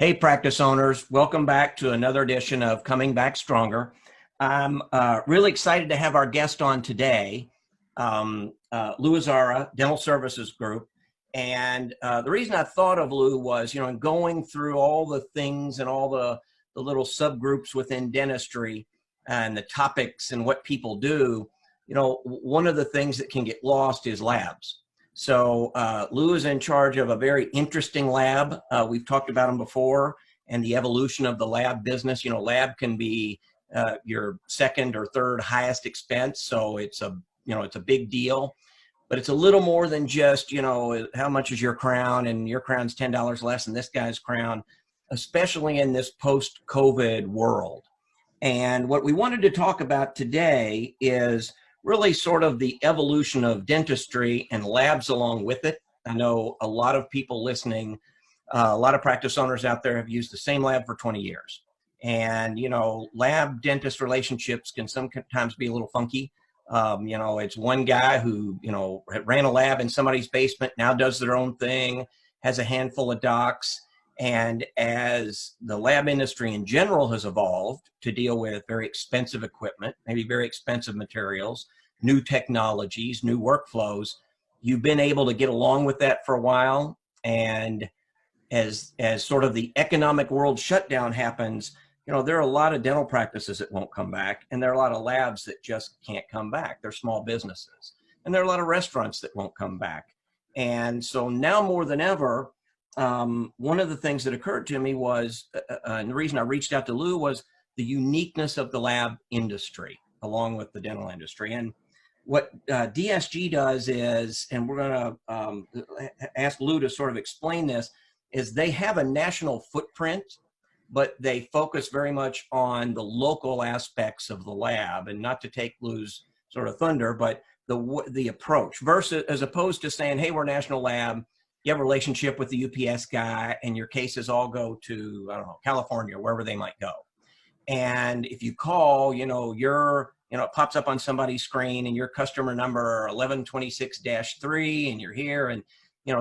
Hey, practice owners, welcome back to another edition of Coming Back Stronger. I'm really excited to have our guest on today, Lou Azzara, Dental Services Group. And the reason I thought of Lou was, in going through all the things and all the little subgroups within dentistry and the topics and what people do, one of the things that can get lost is labs. So Lou is in charge of a very interesting lab. We've talked about them before and the evolution of the lab business. Lab can be your second or third highest expense. So it's a big deal, but it's a little more than just, how much is your crown, and your crown's $10 less than this guy's crown, especially in this post-COVID world. And what we wanted to talk about today is really sort of the evolution of dentistry and labs along with it. I know a lot of people listening, a lot of practice owners out there have used the same lab for 20 years. And, lab dentist relationships can sometimes be a little funky. It's one guy who, ran a lab in somebody's basement, now does their own thing, has a handful of docs. And as the lab industry in general has evolved to deal with very expensive equipment, maybe very expensive materials, new technologies, new workflows, you've been able to get along with that for a while. And as sort of the economic world shutdown happens, there are a lot of dental practices that won't come back, and there are a lot of labs that just can't come back. They're small businesses. And there are a lot of restaurants that won't come back. And so now more than ever, one of the things that occurred to me was, and the reason I reached out to Lou was the uniqueness of the lab industry along with the dental industry. And what DSG does is, and we're going to ask Lou to sort of explain this, is they have a national footprint, but they focus very much on the local aspects of the lab. And not to take Lou's sort of thunder, but the approach versus, as opposed to saying, hey, we're a national lab, you have a relationship with the UPS guy and your cases all go to, I don't know, California, wherever they might go. And if you call, it pops up on somebody's screen and your customer number 1126-3 and you're here, and,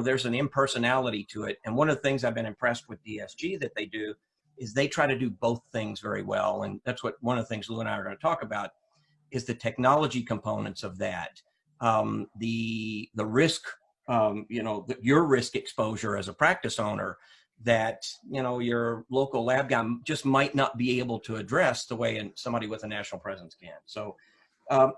there's an impersonality to it. And one of the things I've been impressed with DSG that they do is they try to do both things very well. And that's what one of the things Lou and I are going to talk about is the technology components of that, the risk, your risk exposure as a practice owner that, your local lab guy just might not be able to address the way somebody with a national presence can. So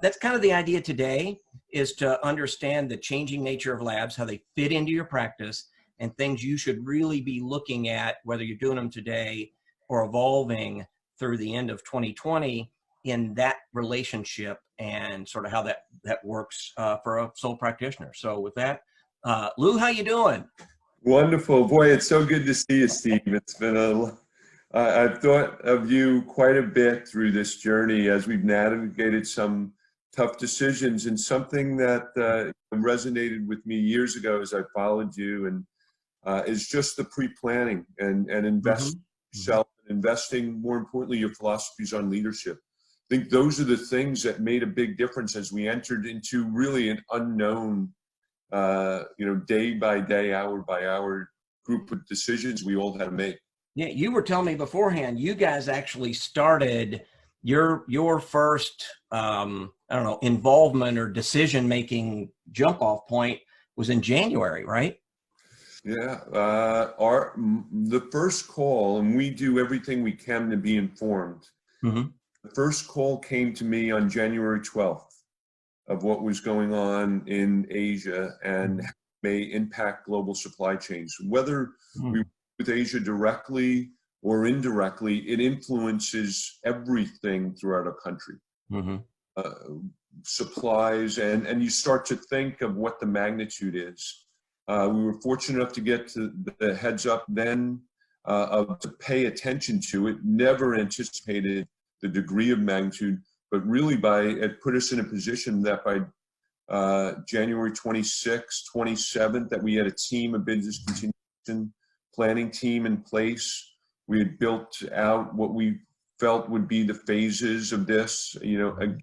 that's kind of the idea today, is to understand the changing nature of labs, how they fit into your practice, and things you should really be looking at, whether you're doing them today or evolving through the end of 2020 in that relationship, and sort of how that works for a sole practitioner. So with that, Lou, how you doing? Wonderful. Boy, it's so good to see you, Steve. It's been I've thought of you quite a bit through this journey as we've navigated some tough decisions, and something that resonated with me years ago as I followed you, and is just the pre-planning and investing yourself, and investing, more importantly, your philosophies on leadership. I think those are the things that made a big difference as we entered into really an unknown, day by day, hour by hour group of decisions we all had to make. Yeah, you were telling me beforehand, you guys actually started your first, involvement or decision-making jump-off point was in January, right? Yeah, the first call, and we do everything we can to be informed. The first call came to me on January 12th of what was going on in Asia and may impact global supply chains. Whether we work with Asia directly or indirectly, it influences everything throughout our country. Supplies, and you start to think of what the magnitude is. We were fortunate enough to get to the heads up then to pay attention to it. Never anticipated the degree of magnitude, but really it put us in a position that by January 26th, 27th, that we had a team, a business continuation planning team in place. We had built out what we felt would be the phases of this, again,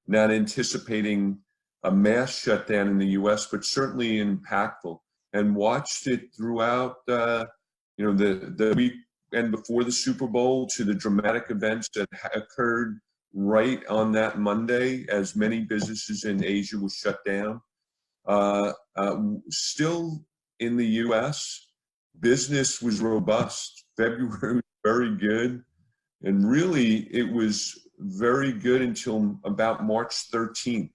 not anticipating a mass shutdown in the US, but certainly impactful, and watched it throughout the week and before the Super Bowl to the dramatic events that occurred right on that Monday, as many businesses in Asia were shut down. Still in the U.S., business was robust. February was very good. And really, it was very good until about March 13th.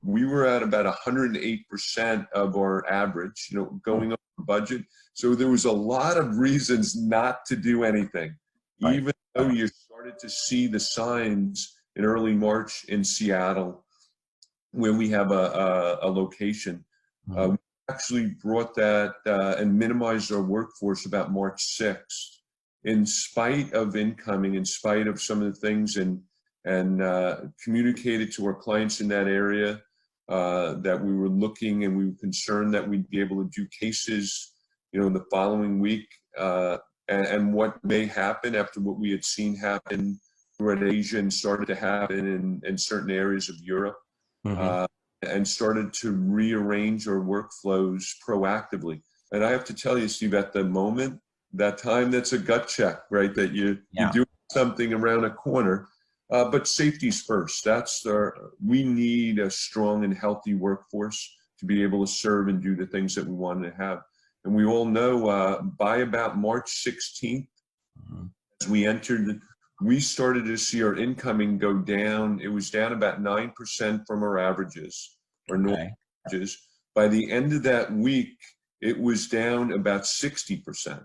We were at about 108% of our average, going over budget. So there was a lot of reasons not to do anything, Right. even though you started to see the signs in early March in Seattle, where we have a location. We actually brought that and minimized our workforce about March 6th, in spite of incoming, in spite of some of the things, and communicated to our clients in that area that we were looking, and we were concerned that we'd be able to do cases, in the following week, and what may happen after what we had seen happen throughout Asia and started to happen in certain areas of Europe, and started to rearrange our workflows proactively. And I have to tell you, Steve, at the moment, that time, that's a gut check, right? That you do something around a corner, but safety's first. We need a strong and healthy workforce to be able to serve and do the things that we wanted to have. And we all know by about March 16th, as we started to see our incoming go down. It was down about 9% from our averages, or normal averages. By the end of that week, it was down about 60%.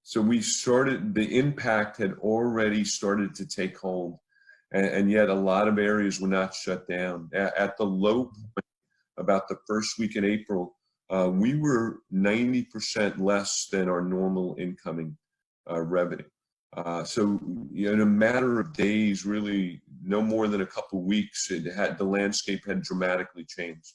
So the impact had already started to take hold, and yet a lot of areas were not shut down. At the low point, about the first week in April, we were 90% less than our normal incoming revenue. So in a matter of days, really no more than a couple of weeks, the landscape had dramatically changed.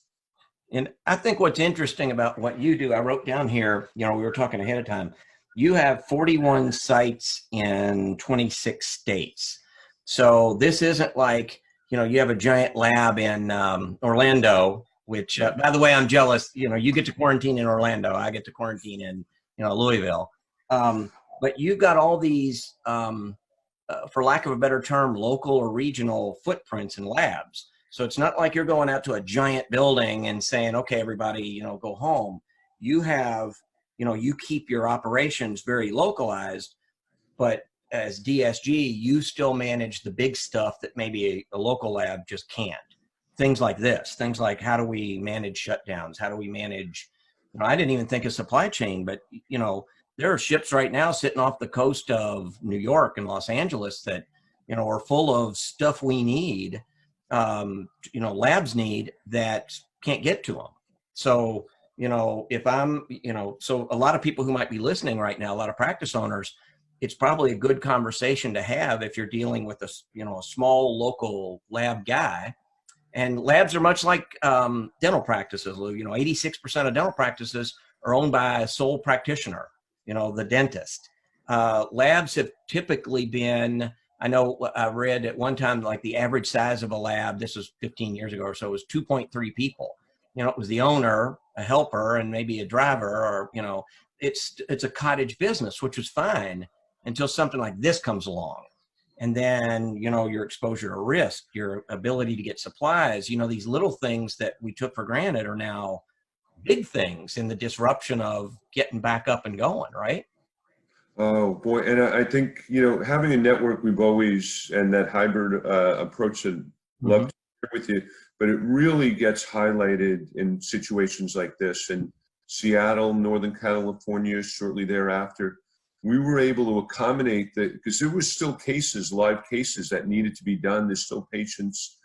And I think what's interesting about what you do, I wrote down here, we were talking ahead of time, you have 41 sites in 26 states. So this isn't like, you have a giant lab in Orlando, which, by the way, I'm jealous. You get to quarantine in Orlando. I get to quarantine in, Louisville. But you've got all these, for lack of a better term, local or regional footprints and labs. So it's not like you're going out to a giant building and saying, okay, everybody, go home. You have, you keep your operations very localized, but as DSG, you still manage the big stuff that maybe a local lab just can't. Things like this, things like how do we manage shutdowns? How do we manage, I didn't even think of supply chain, but, there are ships right now sitting off the coast of New York and Los Angeles that, are full of stuff we need. Labs need that can't get to them. So, if I'm, so a lot of people who might be listening right now, a lot of practice owners, it's probably a good conversation to have if you're dealing with a small local lab guy. And labs are much like dental practices, Lou. 86% of dental practices are owned by a sole practitioner, the dentist. Labs have typically been, I know I read at one time, like the average size of a lab, this was 15 years ago or so, was 2.3 people. It was the owner, a helper, and maybe a driver, or, it's a cottage business, which was fine until something like this comes along. And then, your exposure to risk, your ability to get supplies, these little things that we took for granted are now big things in the disruption of getting back up and going, right? Oh boy, and I think having a network, we've always, and that hybrid approach, I'd love to share with you, but it really gets highlighted in situations like this. In Seattle, Northern California, shortly thereafter, we were able to accommodate that because there was still live cases that needed to be done. There's still patients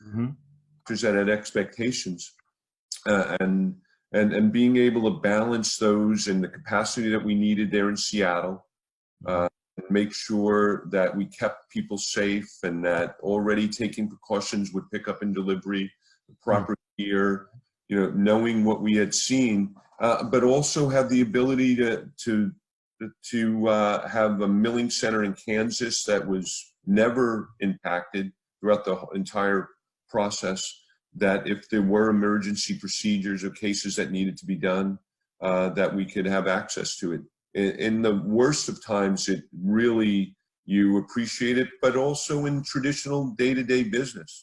that had expectations, and being able to balance those and the capacity that we needed there in Seattle. Make sure that we kept people safe and that already taking precautions with pickup and delivery, the proper gear, knowing what we had seen, but also have the ability to have a milling center in Kansas that was never impacted throughout the entire process, that if there were emergency procedures or cases that needed to be done, that we could have access to it in the worst of times, it really, you appreciate it, but also in traditional day-to-day business.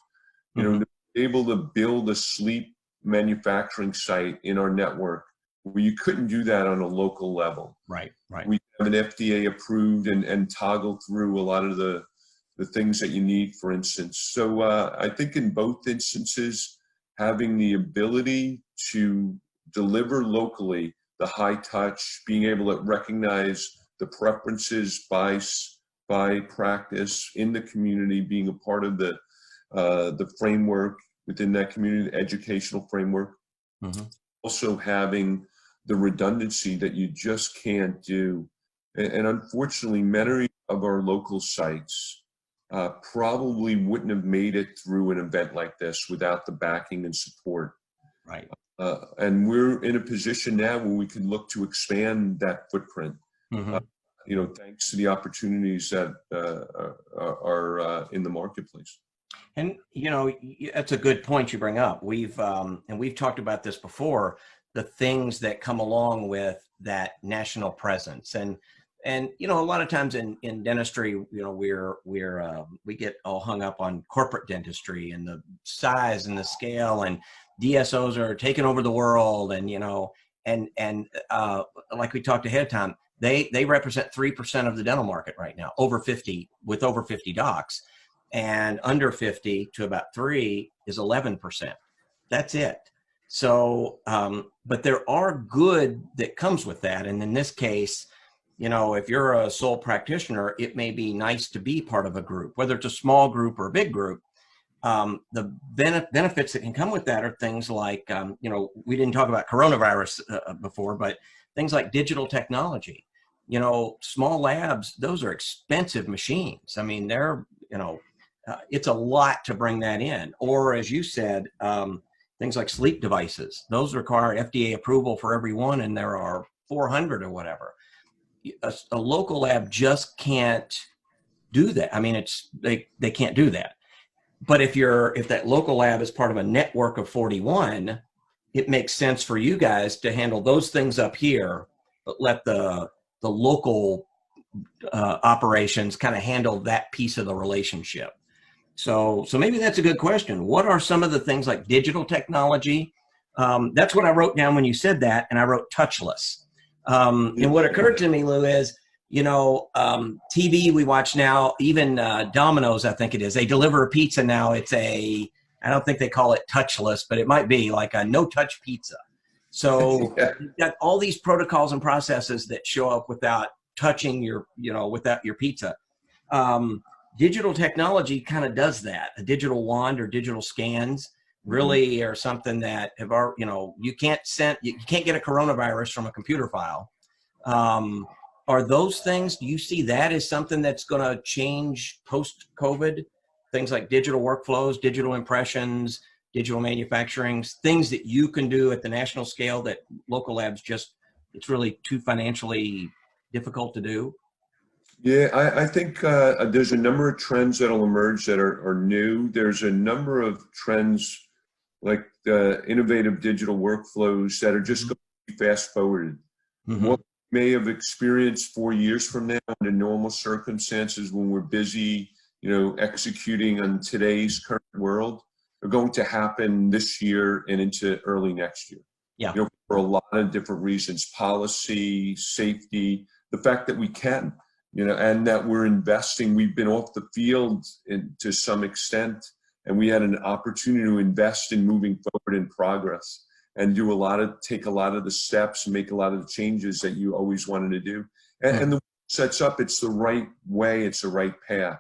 You know, to be able to build a sleep manufacturing site in our network where you couldn't do that on a local level. Right, right. We have an FDA approved and toggle through a lot of the things that you need, for instance. So I think in both instances, having the ability to deliver locally, the high touch, being able to recognize the preferences by practice in the community, being a part of the framework within that community, the educational framework. Also having the redundancy that you just can't do. And unfortunately, many of our local sites probably wouldn't have made it through an event like this without the backing and support. Right. And we're in a position now where we can look to expand that footprint. You know, thanks to the opportunities that are in the marketplace. And you know, that's a good point you bring up. We've talked about this before, the things that come along with that national presence. And you know, a lot of times in dentistry, you know, we get all hung up on corporate dentistry and the size and the scale, and DSOs are taking over the world, and you know, and like we talked ahead of time, they represent 3% of the dental market right now, over 50 docs, and under 50 to about 3 is 11%. That's it. So, but there are good that comes with that, and in this case, you know, if you're a sole practitioner, it may be nice to be part of a group, whether it's a small group or a big group. The benefits that can come with that are things like, you know, we didn't talk about coronavirus before, but things like digital technology. You know, small labs, those are expensive machines. I mean, they're, you know, it's a lot to bring that in. Or as you said, things like sleep devices, those require FDA approval for every one, and there are 400 or whatever. A local lab just can't do that. I mean, they can't do that. But if that local lab is part of a network of 41, it makes sense for you guys to handle those things up here, but let the local operations kind of handle that piece of the relationship. So maybe that's a good question. What are some of the things like digital technology? That's what I wrote down when you said that, and I wrote touchless. And what occurred to me, Lou, is, you know, TV we watch now, even Domino's, I think it is, they deliver a pizza now. I don't think they call it touchless, but it might be like a no-touch pizza. So you've got all these protocols and processes that show up without touching without your pizza. Digital technology kind of does that. A digital wand or digital scans really are something that have already, you know, you can't get a coronavirus from a computer file. Are those things, do you see that as something that's going to change post-COVID? Things like digital workflows, digital impressions, digital manufacturing, things that you can do at the national scale that local labs it's really too financially difficult to do? Yeah, I think there's a number of trends that'll emerge that are new. There's a number of trends like innovative digital workflows that are just going to be fast forwarded. What we may have experienced 4 years from now under normal circumstances when we're busy, you know, executing on today's current world are going to happen this year and into early next year. Yeah. You know, for a lot of different reasons, policy, safety, the fact that we can, you know, and that we're investing. We've been off the field to some extent, and we had an opportunity to invest in moving forward in progress and take a lot of the steps, make a lot of the changes that you always wanted to do. And the sets up, it's the right way, it's the right path.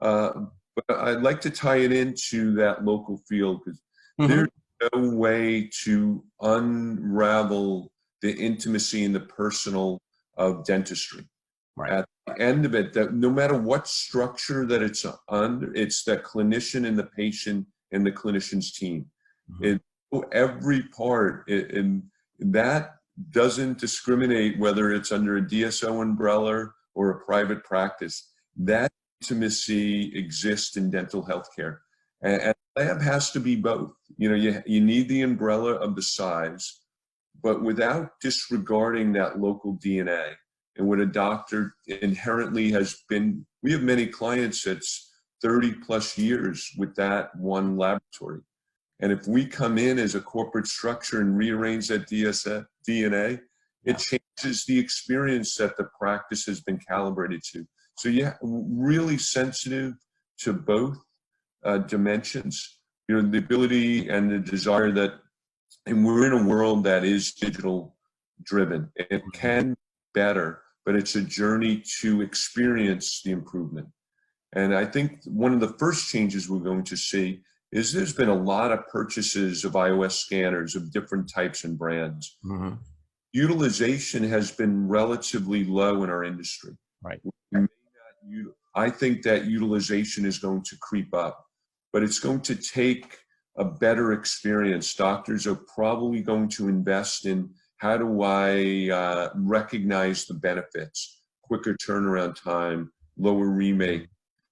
But I'd like to tie it into that local field, because there's no way to unravel the intimacy and the personal of dentistry. Right. At the end of it, that no matter what structure that it's under, it's the clinician and the patient and the clinician's team. Every part, and that doesn't discriminate whether it's under a DSO umbrella or a private practice. That intimacy exists in dental healthcare, and lab has to be both. You know, you need the umbrella of the size, but without disregarding that local DNA. and what a doctor inherently has been. We have many clients that's 30 plus years with that one laboratory. And if we come in as a corporate structure and rearrange that DNA, it changes the experience that the practice has been calibrated to. So yeah, really sensitive to both dimensions, you know, the ability and the desire that, and we're in a world that is digital driven. It can be better, but it's a journey to experience the improvement. And I think one of the first changes we're going to see is there's been a lot of purchases of iOS scanners of different types and brands. Mm-hmm. Utilization has been relatively low in our industry. Right. I think that utilization is going to creep up, but it's going to take a better experience. Doctors are probably going to invest in, how do I recognize the benefits, quicker turnaround time, lower remake,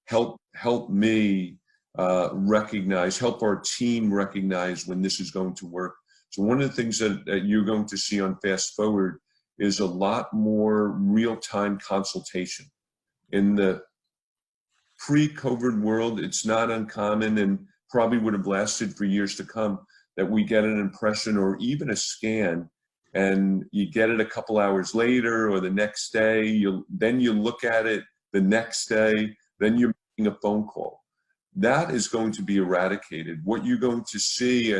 help me recognize, help our team recognize when this is going to work. So one of the things that you're going to see on Fast Forward is a lot more real-time consultation. In the pre-COVID world, it's not uncommon and probably would have lasted for years to come that we get an impression or even a scan and you get it a couple hours later or the next day, then you look at it the next day, then you're making a phone call. That is going to be eradicated. What you're going to see,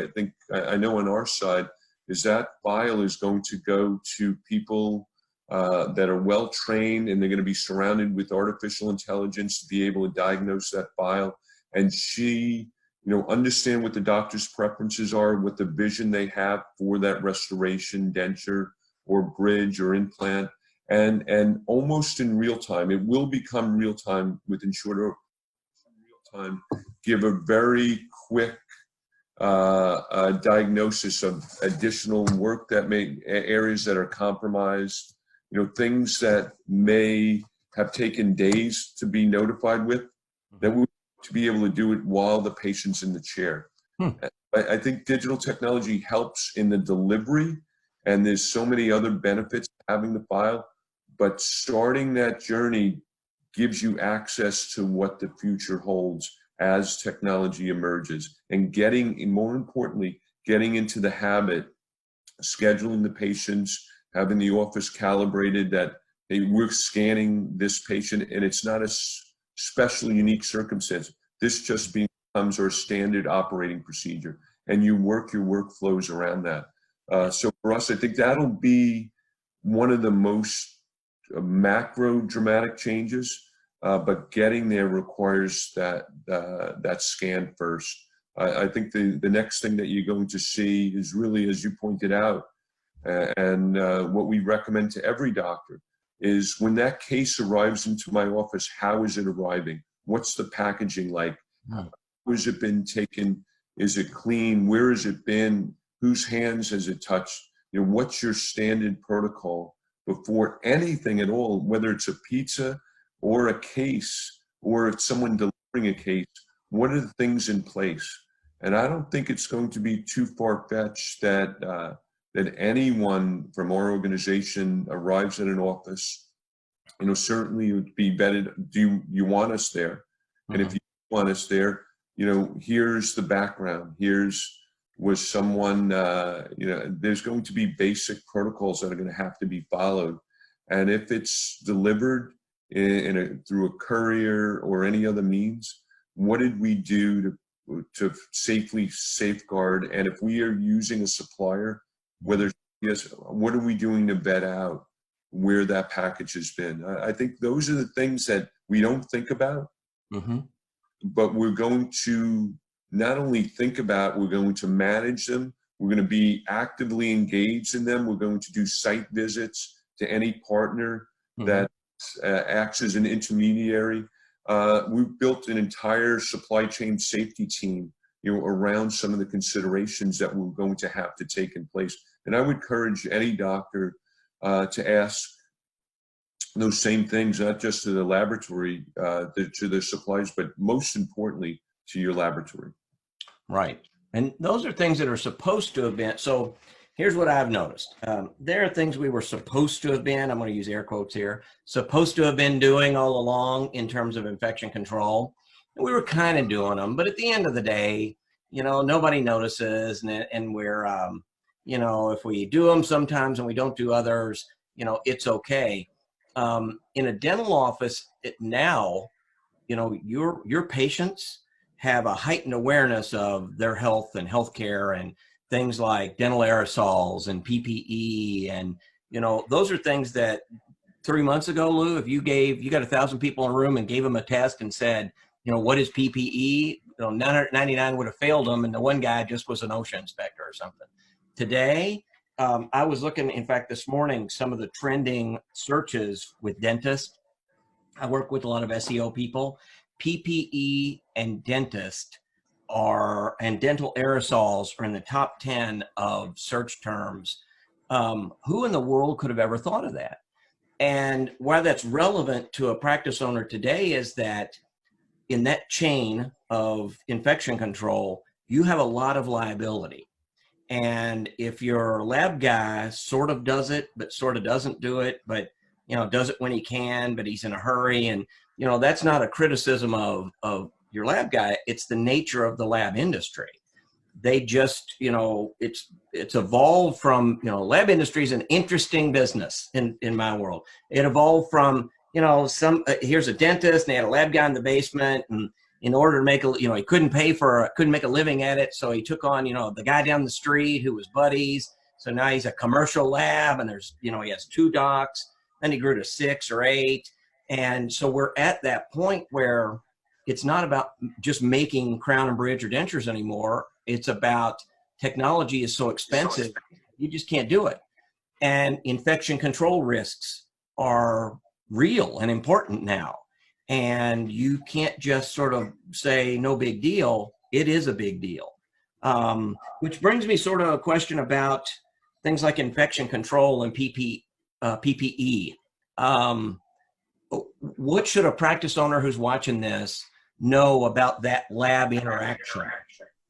I know on our side, is that file is going to go to people that are well trained, and they're going to be surrounded with artificial intelligence to be able to diagnose that file and understand what the doctor's preferences are, what the vision they have for that restoration, denture, or bridge or implant, and almost in real time. It will become real time within shorter real time. Give a very quick diagnosis of additional work that areas that are compromised, things that may have taken days to be notified with, that we to be able to do it while the patient's in the chair. I think digital technology helps in the delivery, and there's so many other benefits having the file, but starting that journey gives you access to what the future holds as technology emerges, and more importantly, getting into the habit, scheduling the patients, having the office calibrated that, hey, we're scanning this patient and it's not a special, unique circumstance. This just becomes our standard operating procedure, and you work your workflows around that. So for us, I think that'll be one of the most macro dramatic changes, but getting there requires that scan first. I think the next thing that you're going to see is really, as you pointed out, and what we recommend to every doctor is when that case arrives into my office, how is it arriving? What's the packaging like? How has it been taken? Is it clean? Where has it been? Whose hands has it touched? What's your standard protocol before anything at all, whether it's a pizza or a case, or it's someone delivering a case? What are the things in place? And I don't think it's going to be too far-fetched that anyone from our organization arrives at an office. Certainly it would be vetted. Do you want us there? And if you want us there, here's the background. Was someone, there's going to be basic protocols that are going to have to be followed. And if it's delivered through a courier or any other means, what did we do to safely safeguard? And if we are using a supplier, what are we doing to vet out where that package has been? I think those are the things that we don't think about, but we're going to not only think about, we're going to manage them. We're going to be actively engaged in them. We're going to do site visits to any partner that acts as an intermediary. We've built an entire supply chain safety team, around some of the considerations that we're going to have to take in place. And I would encourage any doctor to ask those same things, not just to the laboratory, to their suppliers, but most importantly, to your laboratory. Right. And those are things that are supposed to have been. So here's what I've noticed. There are things we were supposed to have been, I'm going to use air quotes here, supposed to have been doing all along in terms of infection control. And we were kind of doing them, but at the end of the day, nobody notices, and we're, if we do them sometimes and we don't do others, it's okay. In a dental office now, your patients have a heightened awareness of their health and healthcare and things like dental aerosols and PPE. And, those are things that 3 months ago, Lou, if you got 1,000 people in a room and gave them a test and said, what is PPE? 999 would have failed them. And the one guy just was an OSHA inspector or something. Today, I was looking, in fact, this morning, some of the trending searches with dentists. I work with a lot of SEO people. PPE and and dental aerosols are in the top 10 of search terms. Who in the world could have ever thought of that? And why that's relevant to a practice owner today is that in that chain of infection control, you have a lot of liability. And if your lab guy sort of does it, but sort of doesn't do it, but does it when he can, but he's in a hurry. And, that's not a criticism of your lab guy. It's the nature of the lab industry. They just, it's evolved from, lab industry is an interesting business in my world. It evolved from, here's a dentist and they had a lab guy in the basement, and in order to make he couldn't make a living at it. So he took on, the guy down the street who was buddies. So now he's a commercial lab, and there's, he has 2 docs. Then he grew to 6 or 8. And so we're at that point where it's not about just making crown and bridge or dentures anymore. It's about technology is so expensive, you just can't do it. And infection control risks are real and important now. And you can't just sort of say, no big deal. It is a big deal. Which brings me sort of a question about things like infection control and PPE. What should a practice owner who's watching this know about that lab interaction?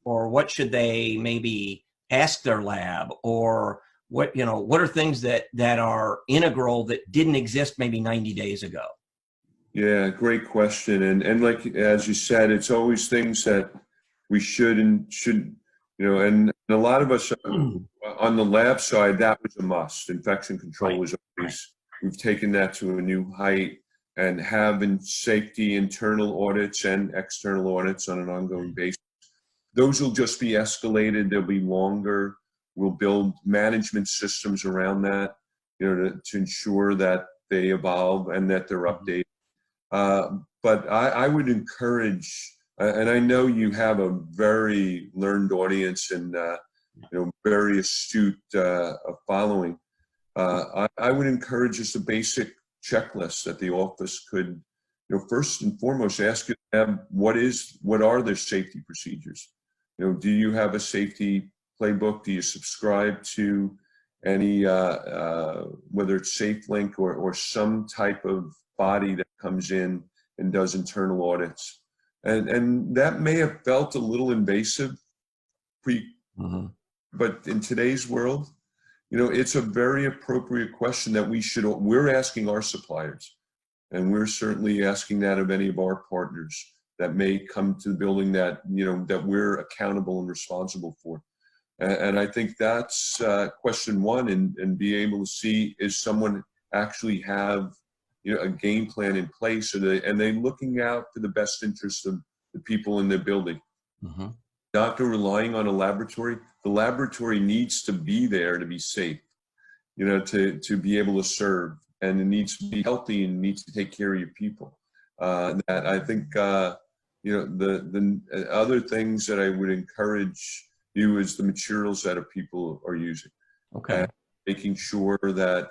Or what should they maybe ask their lab? Or what are things that are integral that didn't exist maybe 90 days ago? Yeah, great question. And like, as you said, it's always things that we should, and a lot of us on the lab side, that was a must. Infection control was always, we've taken that to a new height, and having safety internal audits and external audits on an ongoing basis. Those will just be escalated. They'll be longer. We'll build management systems around that, to ensure that they evolve and that they're updated. But I would encourage, and I know you have a very learned audience and very astute following. I would encourage just a basic checklist that the office could, first and foremost, ask them what are their safety procedures. Do you have a safety playbook? Do you subscribe to any, whether it's SafeLink or some type of body that comes in and does internal audits? And that may have felt a little invasive but in today's world, it's a very appropriate question that we're asking our suppliers, and we're certainly asking that of any of our partners that may come to the building that, that we're accountable and responsible for. And I think that's question one, and be able to see, is someone actually have, a game plan in place, and they looking out for the best interest of the people in their building. Not relying on a laboratory. The laboratory needs to be there to be safe, to be able to serve, and it needs to be healthy and needs to take care of your people. That I think, the other things that I would encourage you is the materials that people are using. Okay. And making sure that,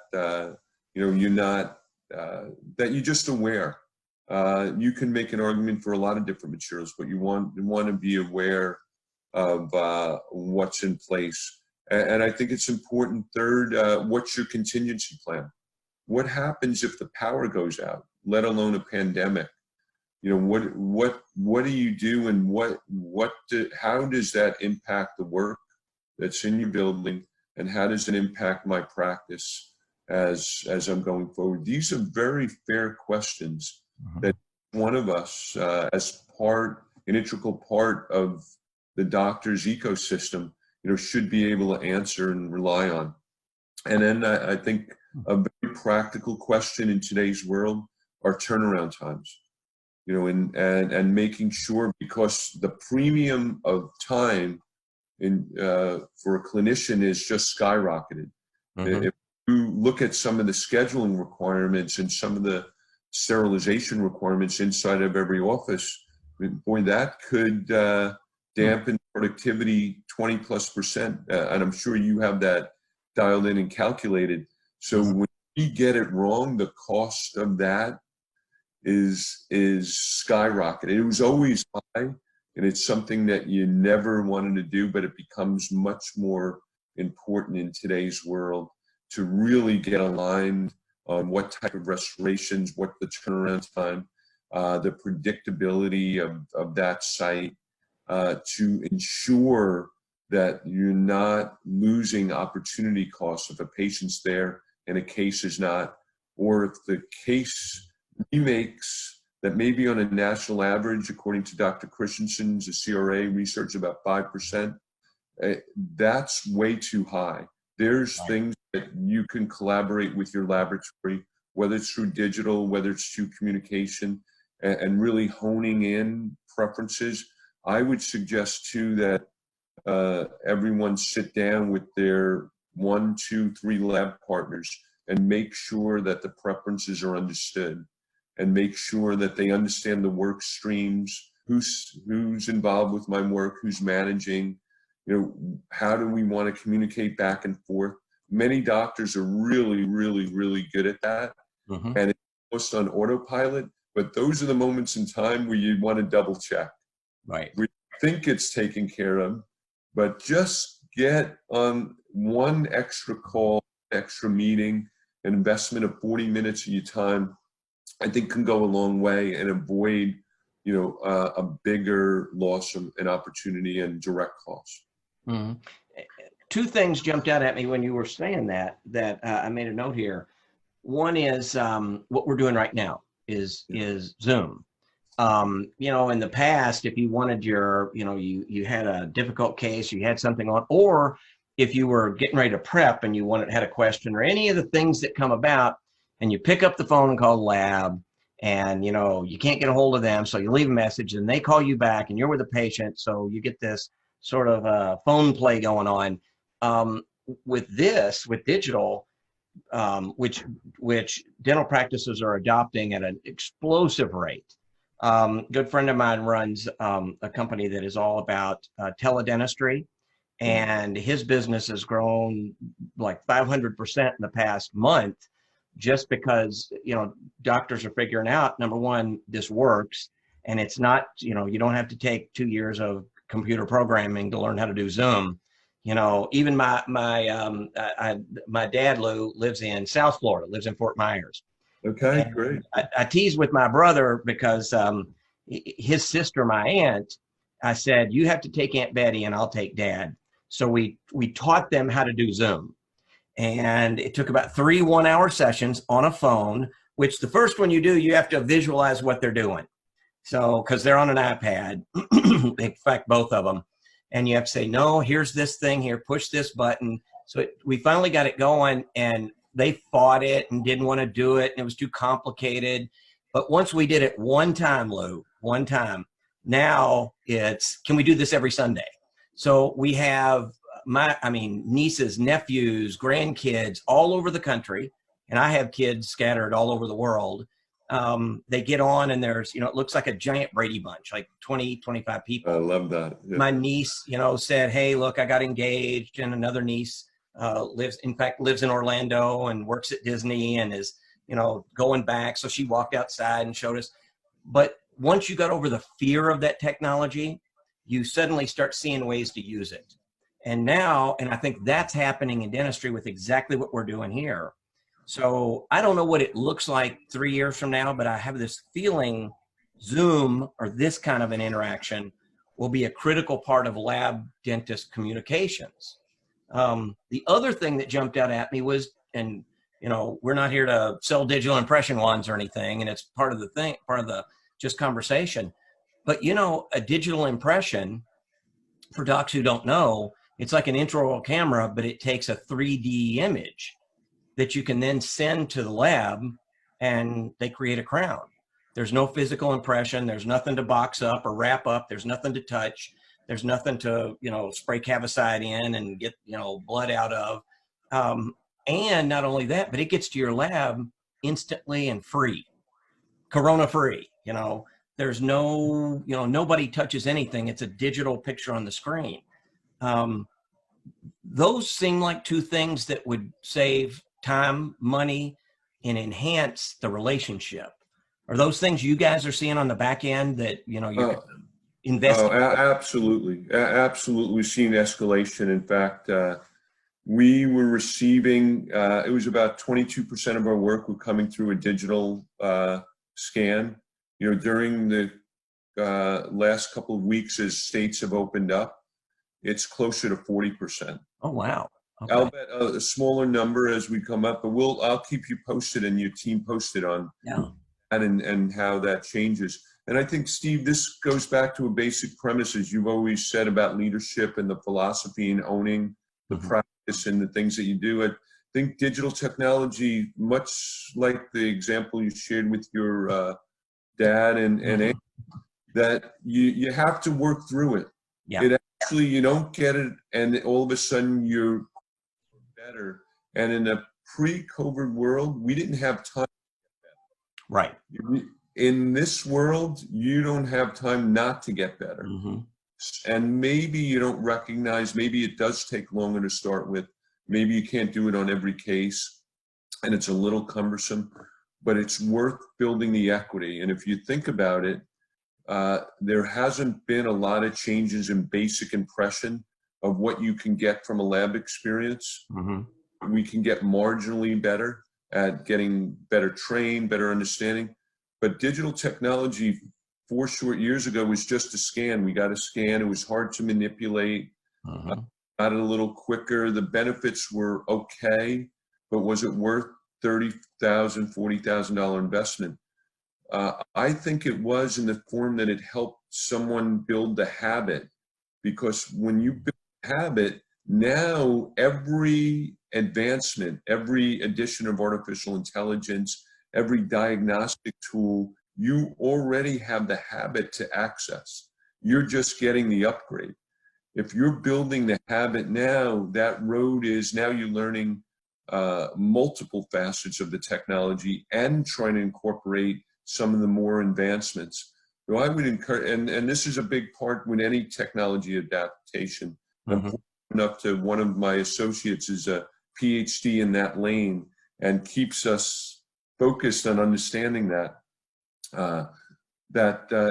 you're not, that you're just aware. You can make an argument for a lot of different materials, but you want to be aware of what's in place. And I think it's important. Third, what's your contingency plan? What happens if the power goes out, let alone a pandemic? What do you do, and how does that impact the work that's in your building, and how does it impact my practice as I'm going forward? These are very fair questions that one of us, as an integral part of the doctor's ecosystem, should be able to answer and rely on. And then I think a very practical question in today's world are turnaround times, and making sure, because the premium of time for a clinician is just skyrocketed. If you look at some of the scheduling requirements and some of the sterilization requirements inside of every office, boy, that could dampen productivity 20+%. And I'm sure you have that dialed in and calculated. So when we get it wrong, the cost of that is skyrocketed. It was always high, and it's something that you never wanted to do, but it becomes much more important in today's world to really get aligned on what type of restorations, what the turnaround time, the predictability of that site, to ensure that you're not losing opportunity costs if a patient's there and a case is not, or if the case remakes that may be on a national average, according to Dr. Christensen's, the CRA research, about 5%, that's way too high. There's things that you can collaborate with your laboratory, whether it's through digital, whether it's through communication, and really honing in preferences. I would suggest too that everyone sit down with their 1, 2, 3 lab partners and make sure that the preferences are understood, and make sure that they understand the work streams, who's involved with my work, who's managing, how do we want to communicate back and forth. Many doctors are really, really, really good at that, and it's almost on autopilot, but those are the moments in time where you want to double check. Right. We think it's taken care of, but just get on one extra call, extra meeting, an investment of 40 minutes of your time, I think can go a long way and avoid, a bigger loss of an opportunity and direct costs. Two things jumped out at me when you were saying that I made a note here. One is what we're doing right now is Zoom. In the past, if you wanted you had a difficult case, you had something on, or if you were getting ready to prep and you had a question or any of the things that come about, and you pick up the phone and call the lab, and you can't get a hold of them, so you leave a message and they call you back and you're with the patient, so you get this sort of phone play going on. With digital, which dental practices are adopting at an explosive rate. Good friend of mine runs a company that is all about teledentistry, and his business has grown like 500% in the past month, just because doctors are figuring out, number one, this works, and it's not, you don't have to take 2 years of computer programming to learn how to do Zoom. Even my dad, Lou, lives in South Florida, lives in Fort Myers. Okay, and great. I tease with my brother because his sister, my aunt, I said, you have to take Aunt Betty and I'll take Dad. So we taught them how to do Zoom. And it took about 3 one-hour sessions on a phone, which the first one you do, you have to visualize what they're doing. So, because they're on an iPad, in fact, both of them. And you have to say, no, here's this thing here, push this button. So we finally got it going, and they fought it and didn't want to do it, and it was too complicated. But once we did it one time, Lou, one time, now it's, can we do this every Sunday? So we have nieces, nephews, grandkids all over the country, and I have kids scattered all over the world. They get on, and there's, it looks like a giant Brady Bunch, like 20, 25 people. I love that. Yeah. My niece, said, hey, look, I got engaged, and another niece lives in Orlando and works at Disney and is, going back. So she walked outside and showed us. But once you got over the fear of that technology, you suddenly start seeing ways to use it. And now, and I think that's happening in dentistry with exactly what we're doing here. So I don't know what it looks like 3 years from now, but I have this feeling Zoom or this kind of an interaction will be a critical part of lab dentist communications. The other thing that jumped out at me was, and you know, we're not here to sell digital impression wands or anything, and it's part of the thing, part of the just conversation. But you know, a digital impression, for docs who don't know, it's like an intraoral camera, but it takes a 3D image that you can then send to the lab, and they create a crown. There's no physical impression. There's nothing to box up or wrap up. There's nothing to touch. There's nothing to, you know, spray cavicide in and get, you know, blood out of. And not only that, but it gets to your lab instantly and free, corona free. You know, there's no, you know, nobody touches anything. It's a digital picture on the screen. Those seem like two things that would save time, money, and enhance the relationship. Are those things you guys are seeing on the back end that, you know, you're investing? Absolutely. Absolutely. We've seen escalation. In fact, we were receiving, it was about 22% of our work were coming through a digital scan. You know, during the last couple of weeks as states have opened up, it's closer to 40%. Oh, wow. Okay. I'll bet a smaller number as we come up, but I'll keep you posted and your team posted on that and how that changes. And I think, Steve, this goes back to a basic premise, as you've always said about leadership and the philosophy and owning the practice and the things that you do. I think digital technology, much like the example you shared with your dad and Aunt, that you have to work through it. Yeah. It actually, you don't get it and all of a sudden you're better. And in a pre-COVID world, we didn't have time. Right. In this world, you don't have time not to get better. And maybe you don't recognize, maybe it does take longer to start with. Maybe you can't do it on every case and it's a little cumbersome, but it's worth building the equity. And if you think about it, there hasn't been a lot of changes in basic impression of what you can get from a lab experience. We can get marginally better at getting better trained, better understanding. But digital technology 4 short years ago was just a scan. We got a scan. It was hard to manipulate. Got it a little quicker. The benefits were okay, but was it worth $30,000, $40,000 investment? I think it was, in the form that it helped someone build the habit, because when you build a habit, now every advancement, every addition of artificial intelligence, every diagnostic tool, you already have the habit to access. You're just getting the upgrade. If you're building the habit now, that road is now you're learning multiple facets of the technology and trying to incorporate some of the more advancements. So I would encourage, and this is a big part with any technology adaptation. I'm fortunate enough to, one of my associates is a PhD in that lane and keeps us focused on understanding that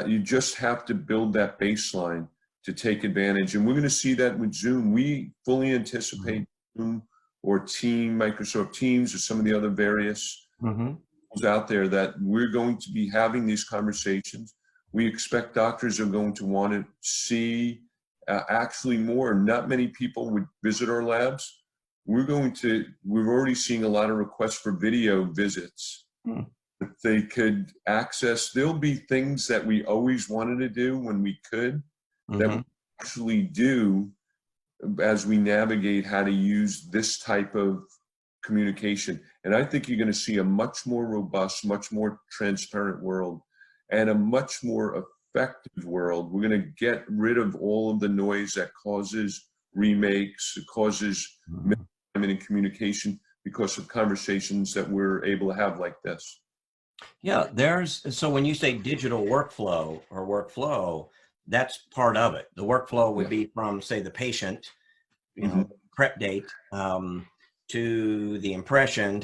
you just have to build that baseline to take advantage. And we're going to see that with Zoom. We fully anticipate Zoom or Microsoft Teams or some of the other various tools out there that we're going to be having these conversations. We expect doctors are going to want to see actually more. Not many people would visit our labs. We're already seeing a lot of requests for video visits. If they could access, there'll be things that we always wanted to do when we could, that we actually do as we navigate how to use this type of communication. And I think you're going to see a much more robust, much more transparent world and a much more effective world. We're going to get rid of all of the noise that causes remakes, it causes in communication because of conversations that we're able to have like this. Yeah, so when you say digital workflow, that's part of it. The workflow would be from, say, the patient, you know, prep date, to the impression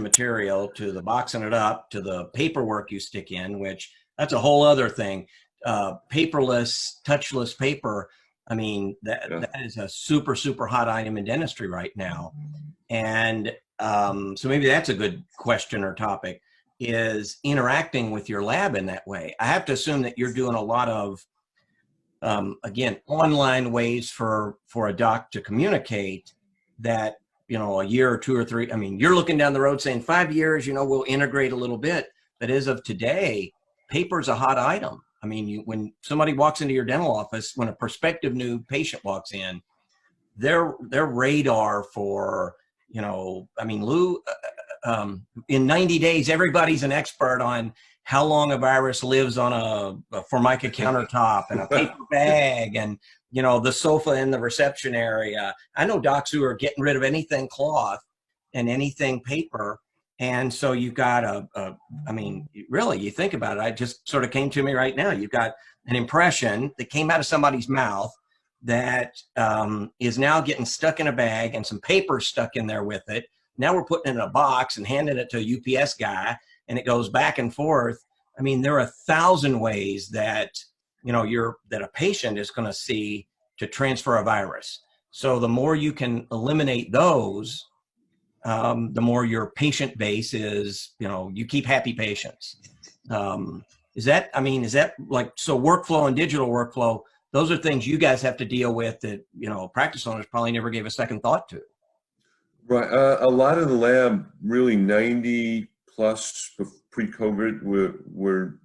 material, to the boxing it up, to the paperwork you stick in, which that's a whole other thing. Paperless, touchless paper. I mean, that is a super, super hot item in dentistry right now. And so maybe that's a good question or topic, is interacting with your lab in that way. I have to assume that you're doing a lot of, again, online ways for a doc to communicate that, you know, a year or two or three, I mean, you're looking down the road saying 5 years, you know, we'll integrate a little bit. But as of today, paper's a hot item. I mean, when somebody walks into your dental office, when a prospective new patient walks in, their radar for, you know, I mean, Lou, in 90 days, everybody's an expert on how long a virus lives on a Formica countertop and a paper bag and, you know, the sofa in the reception area. I know docs who are getting rid of anything cloth and anything paper. And so you've got I mean, really, you think about it, it just sort of came to me right now. You've got an impression that came out of somebody's mouth that is now getting stuck in a bag and some paper stuck in there with it. Now we're putting it in a box and handing it to a UPS guy, and it goes back and forth. I mean, there are 1,000 ways that, you know, that a patient is going to see to transfer a virus. So the more you can eliminate those, the more your patient base is, you know, you keep happy patients. Is that like, so workflow and digital workflow, those are things you guys have to deal with that, you know, practice owners probably never gave a second thought to. Right. A lot of the lab, really 90 plus pre-COVID, were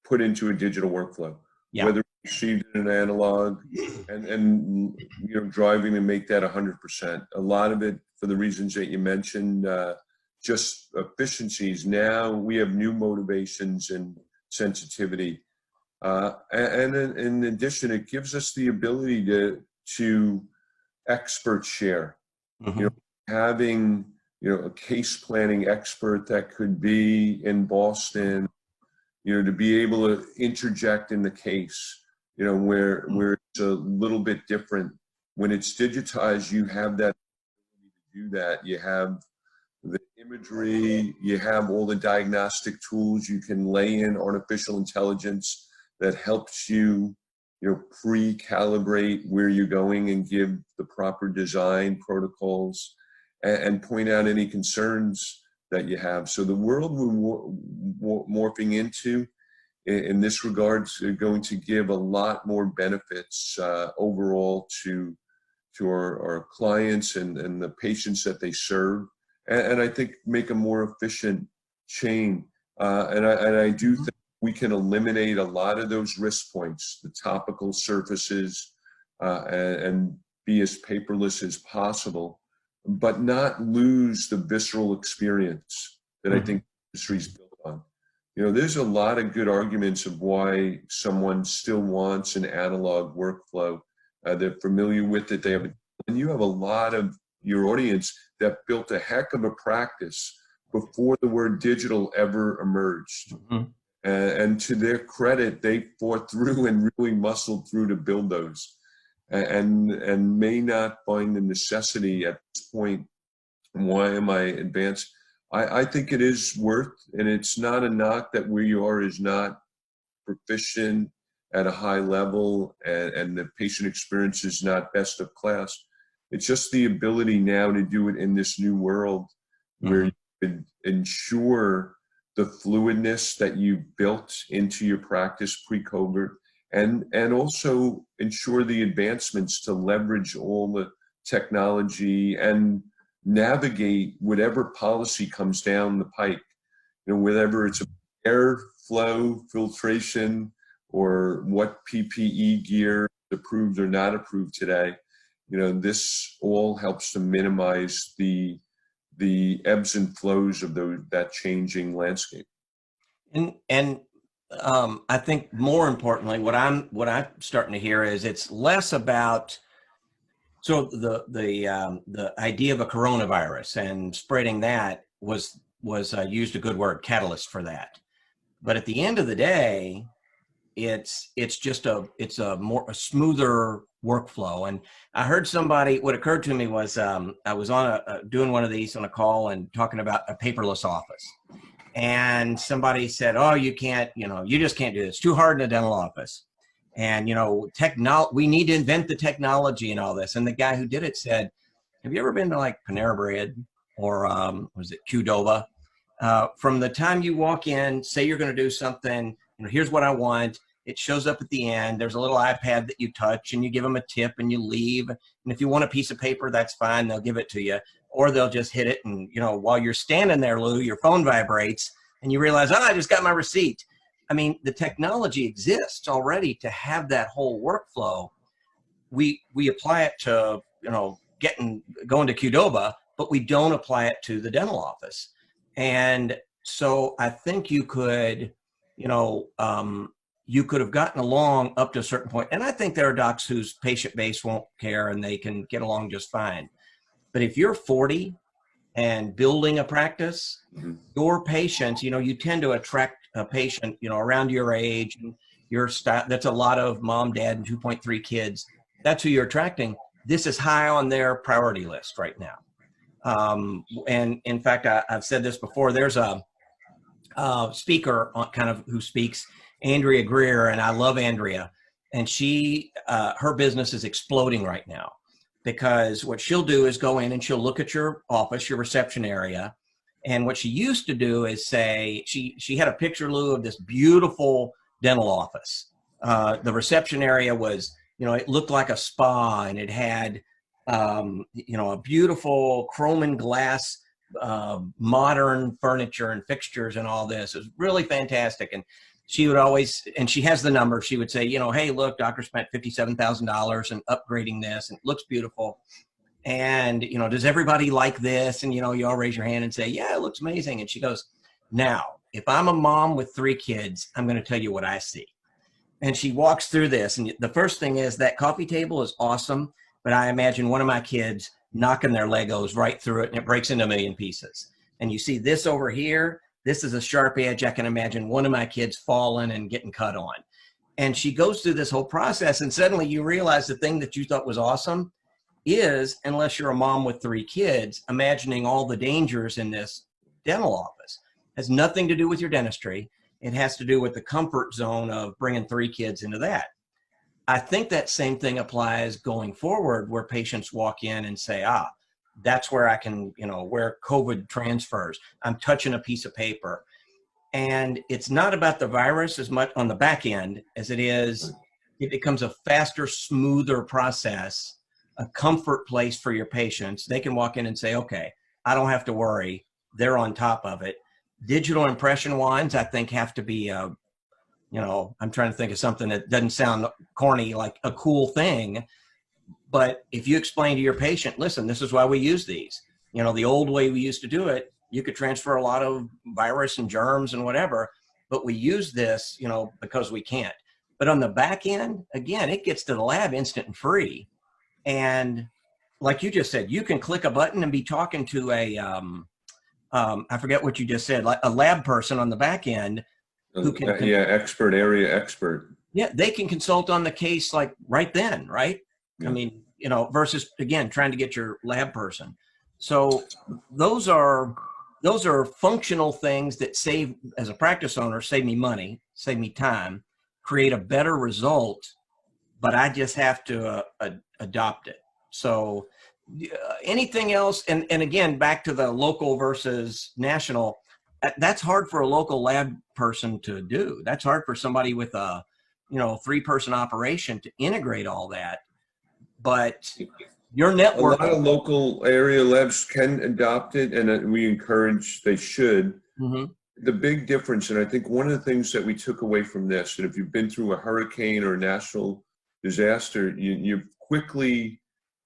put into a digital workflow. Yeah. Whether we received an analog and you know, driving to make that 100%. A lot of it, for the reasons that you mentioned, just efficiencies. Now we have new motivations and sensitivity. And in addition, it gives us the ability to expert share. Mm-hmm. You know, having, you know, a case planning expert that could be in Boston, you know, to be able to interject in the case, you know, where it's a little bit different. When it's digitized, you have that ability to do that. You have the imagery, you have all the diagnostic tools, you can lay in artificial intelligence that helps you, you know, pre-calibrate where you're going and give the proper design protocols and point out any concerns that you have. So the world we're morphing into in this regard is going to give a lot more benefits overall to our clients and the patients that they serve, and I think make a more efficient chain. And I do think we can eliminate a lot of those risk points, the topical surfaces, and be as paperless as possible, but not lose the visceral experience that I think the industry is built on. You know, there's a lot of good arguments of why someone still wants an analog workflow. They're familiar with it. And you have a lot of your audience that built a heck of a practice before the word digital ever emerged. Mm-hmm. And to their credit, they fought through and really muscled through to build those, and may not find the necessity at this point. Why am I advanced? I think it is worth, and it's not a knock that where you are is not proficient at a high level, and the patient experience is not best of class. It's just the ability now to do it in this new world where you can ensure the fluidness that you built into your practice pre-COVID, and also ensure the advancements to leverage all the technology and navigate whatever policy comes down the pike. You know, whether it's airflow filtration or what PPE gear is approved or not approved today. You know, this all helps to minimize the ebbs and flows of that changing landscape. And I think more importantly, what I'm starting to hear is it's less about, so the idea of a coronavirus and spreading that was used a good word, catalyst for that. But at the end of the day, it's just a smoother workflow. And I heard somebody, what occurred to me was I was on doing one of these on a call and talking about a paperless office. And somebody said, oh, you can't, you know, you just can't do this. It's too hard in a dental office. And, you know, we need to invent the technology and all this. And the guy who did it said, have you ever been to like Panera Bread or was it Qdoba? From the time you walk in, say you're going to do something, you know, here's what I want. It shows up at the end. There's a little iPad that you touch and you give them a tip and you leave. And if you want a piece of paper, that's fine. They'll give it to you, or they'll just hit it. And, you know, while you're standing there, Lou, your phone vibrates and you realize, oh, I just got my receipt. I mean, the technology exists already to have that whole workflow. We apply it to, you know, going to Qdoba, but we don't apply it to the dental office. And so I think you could, you know, you could have gotten along up to a certain point. And I think there are docs whose patient base won't care and they can get along just fine. But if you're 40 and building a practice, your patients, you know, you tend to attract a patient, you know, around your age and your style. That's a lot of mom, dad, and 2.3 kids. That's who you're attracting. This is high on their priority list right now. And in fact, I've said this before, there's a speaker kind of who speaks, Andrea Greer, and I love Andrea. And she, her business is exploding right now because what she'll do is go in and she'll look at your office, your reception area. And what she used to do is say, she had a picture, Lou, of this beautiful dental office. The reception area was, you know, it looked like a spa, and it had, you know, a beautiful chrome and glass, modern furniture and fixtures and all this. It was really fantastic. And she would always, and she has the number, she would say, you know, hey, look, doctor spent $57,000 in upgrading this and it looks beautiful. And, you know, does everybody like this? And, you know, you all raise your hand and say, yeah, it looks amazing. And she goes, now, if I'm a mom with 3 kids, I'm going to tell you what I see. And she walks through this. And the first thing is that coffee table is awesome, but I imagine one of my kids knocking their Legos right through it and it breaks into a million pieces. And you see this over here, this is a sharp edge. I can imagine one of my kids falling and getting cut on. And she goes through this whole process, and suddenly you realize the thing that you thought was awesome is, unless you're a mom with 3 kids, imagining all the dangers in this dental office. It has nothing to do with your dentistry. It has to do with the comfort zone of bringing 3 kids into that. I think that same thing applies going forward, where patients walk in and say, that's where I can, you know, where COVID transfers. I'm touching a piece of paper. And it's not about the virus as much on the back end as it is, it becomes a faster, smoother process, a comfort place for your patients. They can walk in and say, okay, I don't have to worry. They're on top of it. Digital impression wands, I think, have to be, you know, I'm trying to think of something that doesn't sound corny, like a cool thing. But if you explain to your patient, listen, this is why we use these. You know, the old way we used to do it, you could transfer a lot of virus and germs and whatever, but we use this, you know, because we can't. But on the back end, again, it gets to the lab instant and free. And like you just said, you can click a button and be talking to a, I forget what you just said, like a lab person on the back end who can, area expert. Yeah, they can consult on the case like right then, right? Yeah. I mean, you know, versus again trying to get your lab person. So those are functional things that save, as a practice owner, save me money, save me time, create a better result, but I just have to adopt it. So anything else, and again, back to the local versus national, that's hard for a local lab person to do. That's hard for somebody with a, you know, 3-person operation to integrate all that. But your network, a lot of local area labs can adopt it, and we encourage they should. Mm-hmm. The big difference, and I think one of the things that we took away from this, that if you've been through a hurricane or a national disaster, you quickly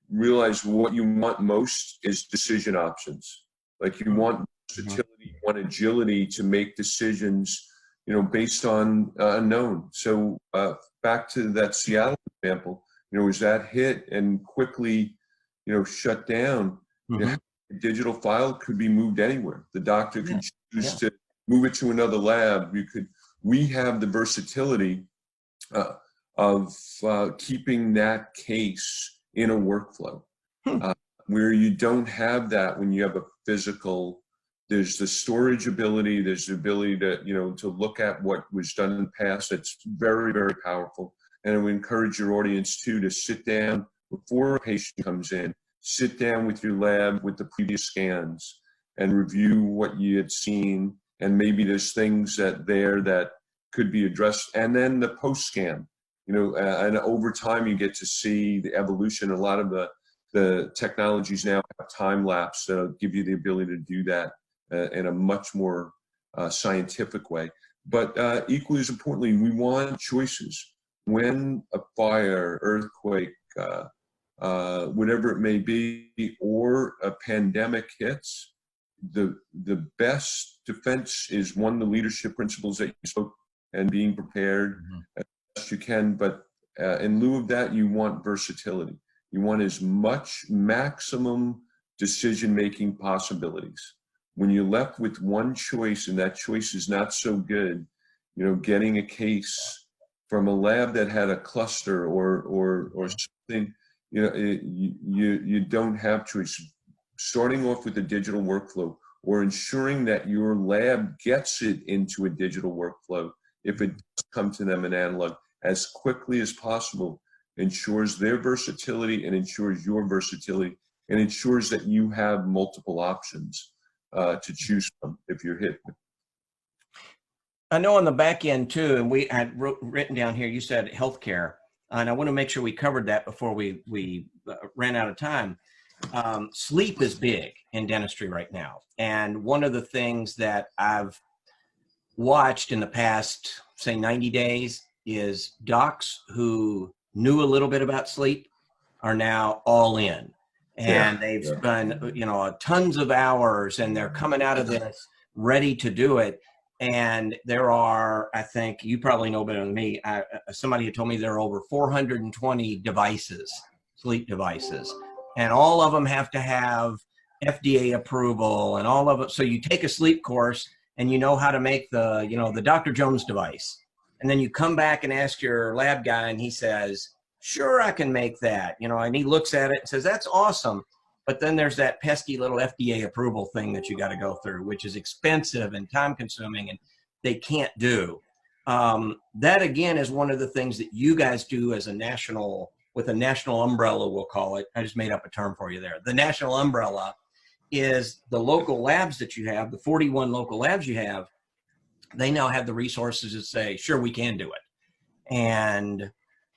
realize what you want most is decision options. Like you want versatility, you want agility to make decisions, you know, based on unknown. So back to that Seattle example, you know, as that hit and quickly, you know, shut down, you know, a digital file could be moved anywhere. The doctor could choose to move it to another lab. We have the versatility of keeping that case in a workflow where you don't have that when you have a physical. There's the storage ability. There's the ability to, you know, to look at what was done in the past. That's very, very powerful. And we encourage your audience too to sit down before a patient comes in. Sit down with your lab with the previous scans and review what you had seen. And maybe there's things that could be addressed. And then the post-scan, and over time you get to see the evolution. A lot of the technologies now have time lapse that give you the ability to do that in a much more scientific way. But equally as importantly, we want choices. When a fire, earthquake, whatever it may be, or a pandemic hits, the best defense is, one, the leadership principles that you spoke, and being prepared as best you can. But in lieu of that, you want versatility. You want as much maximum decision-making possibilities. When you're left with one choice and that choice is not so good, getting a case from a lab that had a cluster or something, you don't have choice. Starting off with a digital workflow, or ensuring that your lab gets it into a digital workflow, if it does come to them in analog, as quickly as possible, ensures their versatility and ensures your versatility, and ensures that you have multiple options to choose from if you're hit. I know on the back end too, and we had written down here, you said healthcare, and I want to make sure we covered that before we ran out of time. Sleep is big in dentistry right now. And one of the things that I've watched in the past, say 90 days, is docs who knew a little bit about sleep are now all in. And they've spent, tons of hours, and they're coming out of this ready to do it. And there are, I think you probably know better than me, somebody had told me there are over 420 devices, sleep devices. And all of them have to have FDA approval and all of it. So you take a sleep course and you know how to make the Dr. Jones device. And then you come back and ask your lab guy and he says, sure, I can make that. And he looks at it and says, that's awesome. But then there's that pesky little FDA approval thing that you got to go through, which is expensive and time consuming and they can't do. That again is one of the things that you guys do as with a national umbrella, we'll call it. I just made up a term for you there. The national umbrella is the local labs that you have, the 41 local labs you have, they now have the resources to say, sure, we can do it. And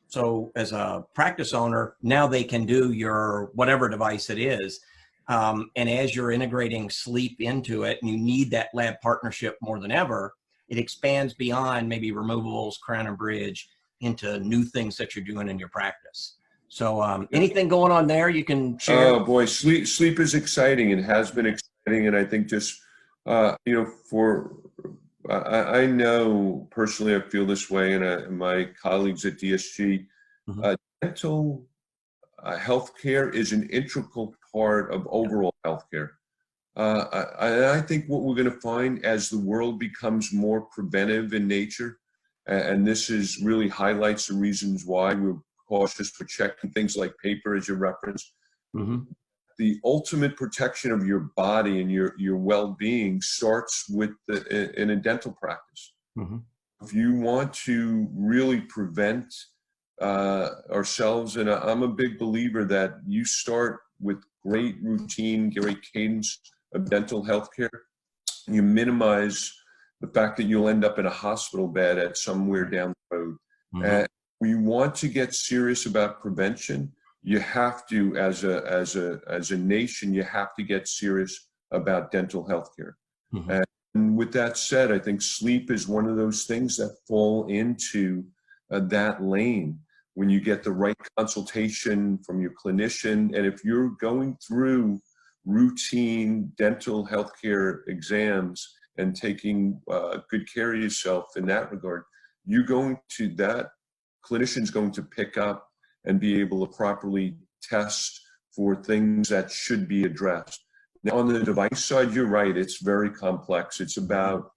so as a practice owner, now they can do your whatever device it is. And as you're integrating sleep into it, and you need that lab partnership more than ever, it expands beyond maybe removables, crown and bridge, into new things that you're doing in your practice. So anything going on there you can share? Oh boy, sleep is exciting and has been exciting. And I think just, I know personally, I feel this way, and my colleagues at DSG, dental healthcare is an integral part of overall healthcare. I think what we're going to find as the world becomes more preventive in nature, and this is really highlights the reasons why we're cautious for checking things like paper, as you referenced. The ultimate protection of your body and your well-being starts with in a dental practice. If you want to really prevent ourselves, and I'm a big believer that you start with great routine, great cadence of dental health care, you minimize the fact that you'll end up in a hospital bed at somewhere down the road. And we want to get serious about prevention. You have to, as a nation, you have to get serious about dental health care. And with that said, I think sleep is one of those things that fall into that lane when you get the right consultation from your clinician. And if you're going through routine dental healthcare exams and taking good care of yourself in that regard, that clinician's going to pick up and be able to properly test for things that should be addressed. Now, on the device side, you're right, it's very complex. It's about,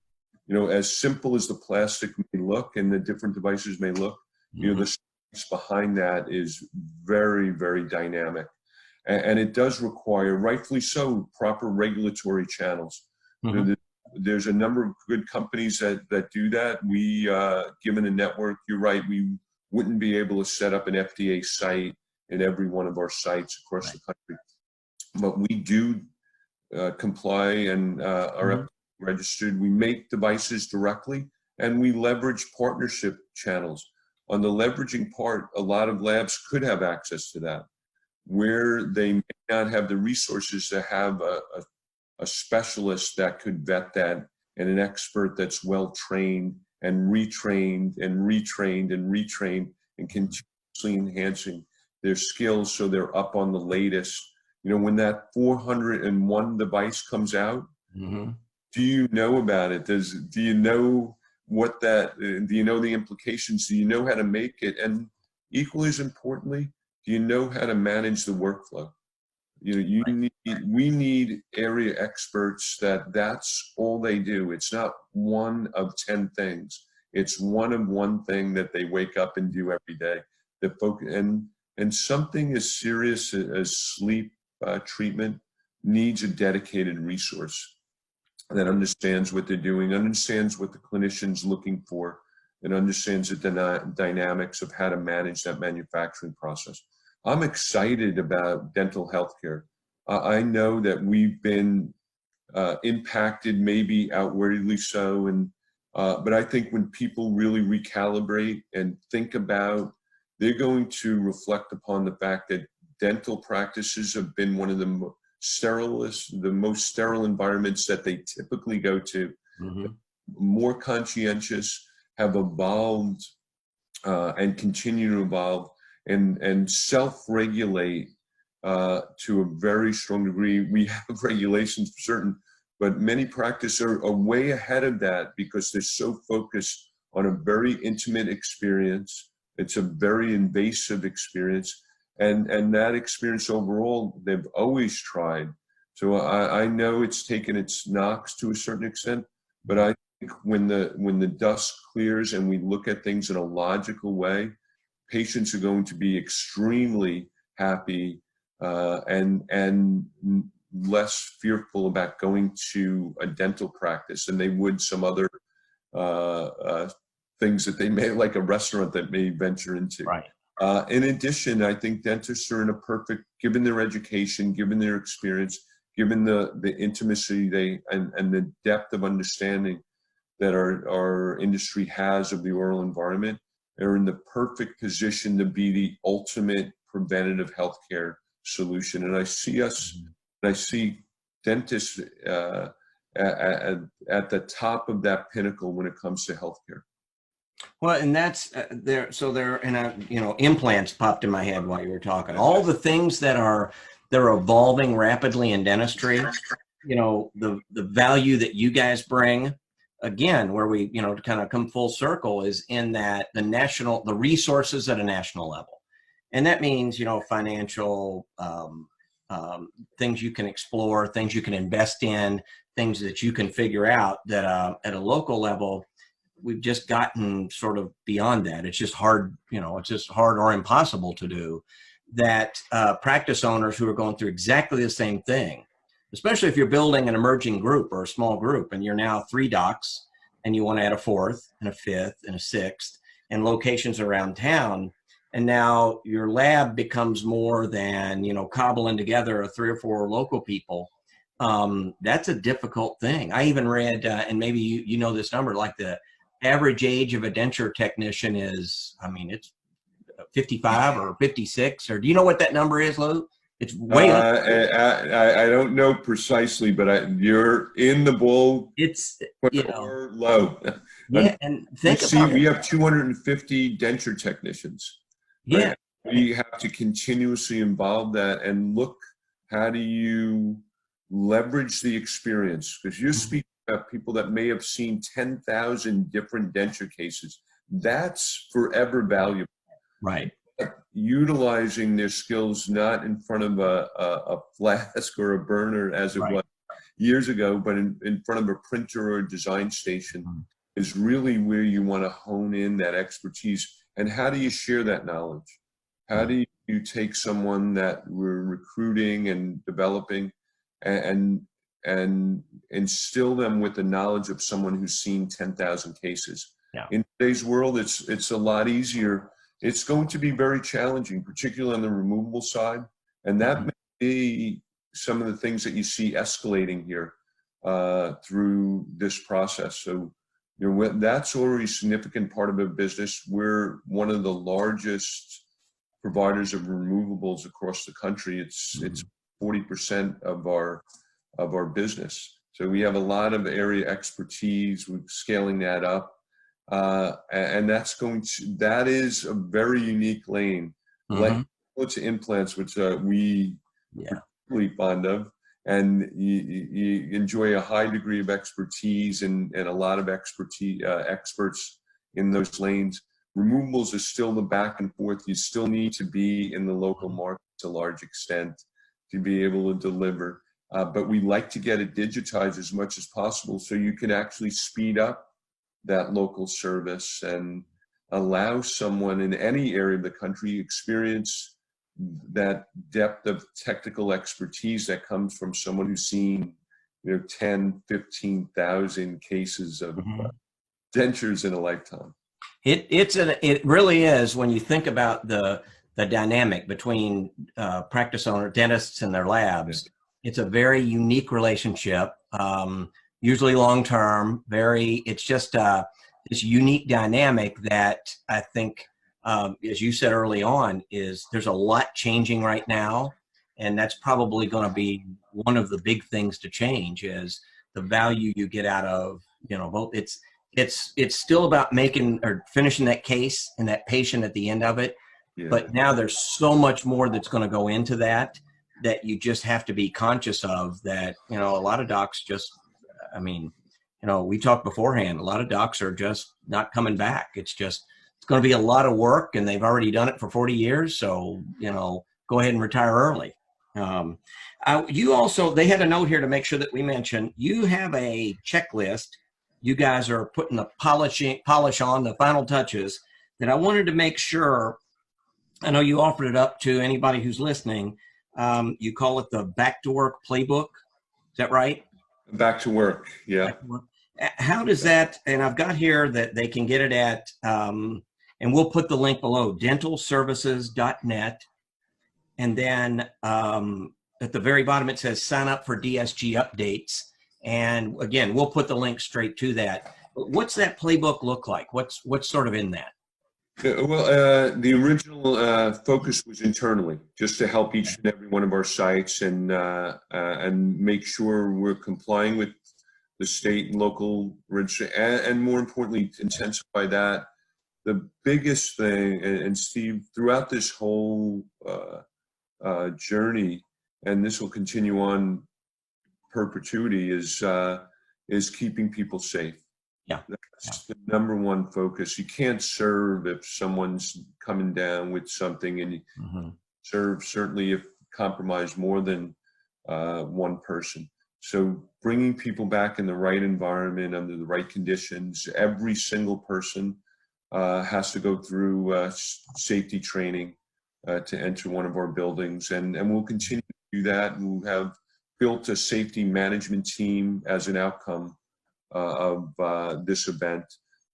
as simple as the plastic may look and the different devices may look, the science behind that is very, very dynamic. And it does require, rightfully so, proper regulatory channels. There's a number of good companies that do that. We, given a network, you're right, we wouldn't be able to set up an FDA site in every one of our sites across the country. But we do comply and are registered. We make devices directly And we leverage partnership channels. On the leveraging part, a lot of labs could have access to that, where they may not have the resources to have a specialist that could vet that, and an expert that's well trained and retrained and retrained and retrained and continuously enhancing their skills so they're up on the latest. You know, when that 401 device comes out, Mm-hmm. do you know about it? Do you know what that, do you know the implications? Do you know how to make it? And equally as importantly, do you know how to manage the workflow? You know, we need area experts that's all they do. It's not one of 10 things. It's one of one thing that they wake up and do every day. That focus, and something as serious as sleep treatment needs a dedicated resource that understands what they're doing, understands what the clinician's looking for, and understands the dynamics of how to manage that manufacturing process. I'm excited about dental healthcare. I know that we've been impacted, maybe outwardly so, and but I think when people really recalibrate and think about, they're going to reflect upon the fact that dental practices have been one of the most sterile environments that they typically go to. Mm-hmm. More conscientious, have evolved and continue to evolve and self-regulate to a very strong degree. We have regulations for certain, but many practices are way ahead of that because they're so focused on a very intimate experience. It's a very invasive experience. And that experience overall, they've always tried. So I know it's taken its knocks to a certain extent, but I think when the dust clears and we look at things in a logical way, patients are going to be extremely happy and less fearful about going to a dental practice than they would some other things that they may, like a restaurant that may venture into. Right. In addition, I think dentists are in a perfect, given their education, given their experience, given the intimacy and the depth of understanding that our industry has of the oral environment, they're in the perfect position to be the ultimate preventative healthcare solution. And I see dentists at the top of that pinnacle when it comes to healthcare. Well, and that's implants popped in my head while you were talking. All the things they're evolving rapidly in dentistry. You know, the value that you guys bring, again, where we, to kind of come full circle, is in that the resources at a national level. And that means, financial things you can explore, things you can invest in, things that you can figure out that at a local level, we've just gotten sort of beyond that. It's just hard, it's just hard or impossible to do. That practice owners who are going through exactly the same thing, especially if you're building an emerging group or a small group and you're now 3 docs and you want to add a 4th and a 5th and a 6th and locations around town. And now your lab becomes more than, cobbling together 3 or 4 local people. That's a difficult thing. I even read, and maybe you know this number, like the average age of a denture technician is, it's 55 or 56, or do you know what that number is, Lou? It's way up. I don't know precisely, but you're in the bowl. It's, or low. Yeah, and think about it. We have 250 denture technicians. Yeah. Right? We have to continuously involve that and look, how do you leverage the experience? Because you speak about people that may have seen 10,000 different denture cases. That's forever valuable. Right. Utilizing their skills not in front of a flask or a burner as it was years ago, but in front of a printer or a design station is really where you want to hone in that expertise. And how do you share that knowledge? How do you take someone that we're recruiting and developing and instill them with the knowledge of someone who's seen 10,000 cases? Yeah. In today's world, it's a lot easier. It's going to be very challenging, particularly on the removable side. And that may be some of the things that you see escalating here through this process. So, that's already a significant part of a business. We're one of the largest providers of removables across the country. It's 40% of our business. So we have a lot of area expertise. We're scaling that up, and that is a very unique lane. Like what's implants, which we particularly fond of, and you enjoy a high degree of expertise and a lot of experts in those lanes. Removables is still the back and forth. You still need to be in the local market to a large extent to be able to deliver. But we like to get it digitized as much as possible so you can actually speed up that local service and allow someone in any area of the country experience that depth of technical expertise that comes from someone who's seen 10, 15,000 cases of dentures in a lifetime. It really is, when you think about the dynamic between practice owner dentists and their labs. It's a very unique relationship, usually long term. It's just this unique dynamic that I think, as you said early on, there's a lot changing right now, and that's probably going to be one of the big things to change is the value you get out of both. It's still about making or finishing that case and that patient at the end of it, but now there's so much more that's going to go into that you just have to be conscious of. That a lot of docs we talked beforehand, a lot of docs are just not coming back. It's going to be a lot of work, and they've already done it for 40 years. So, go ahead and retire early. They had a note here to make sure that we mention, you have a checklist. You guys are putting the polish on, the final touches, that I wanted to make sure. I know you offered it up to anybody who's listening. You call it the Back to Work Playbook. Is that right? Back to work. Yeah. Back to work. How does that, and I've got here that they can get it at, and we'll put the link below, dentalservices.net. And then at the very bottom, it says sign up for DSG updates. And again, we'll put the link straight to that. But what's that playbook look like? What's sort of in that? Well, the original focus was internally, just to help each and every one of our sites and make sure we're complying with the state and local registry, and more importantly, intensify that. The biggest thing, and Steve, throughout this whole journey, and this will continue on perpetuity, is keeping people safe. Yeah. That's the number one focus. You can't serve if someone's coming down with something, and you serve certainly if compromised more than one person. So bringing people back in the right environment under the right conditions. Every single person has to go through safety training to enter one of our buildings, and we'll continue to do that. And we'll have built a safety management team as an outcome of this event,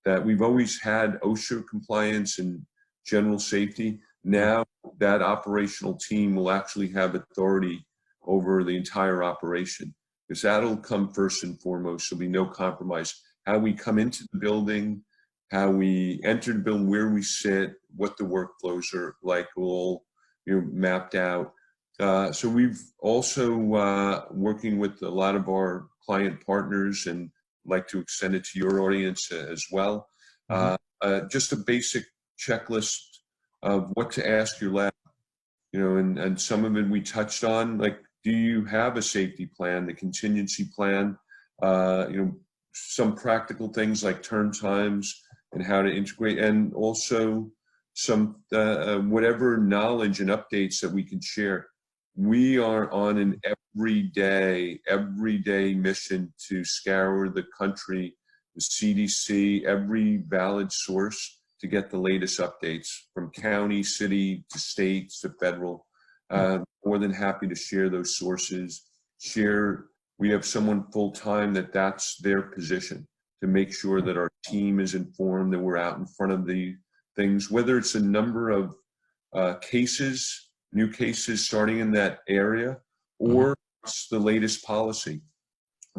that we've always had OSHA compliance and general safety. Now that operational team will actually have authority over the entire operation, because that'll come first and foremost. There'll be no compromise. How we come into the building, how we enter the building, where we sit, what the workflows are like, all mapped out. So we've also working with a lot of our client partners, and like to extend it to your audience as well. Just a basic checklist of what to ask your lab, and some of it we touched on, like, do you have a safety plan, the contingency plan, some practical things like turn times and how to integrate, and also some whatever knowledge and updates that we can share. We are on an everyday mission to scour the country, the CDC, every valid source, to get the latest updates from county, city, to states, to federal. More than happy to share those sources. We have someone full-time that's their position, to make sure that our team is informed, that we're out in front of the things, whether it's a number of new cases starting in that area, or it's the latest policy.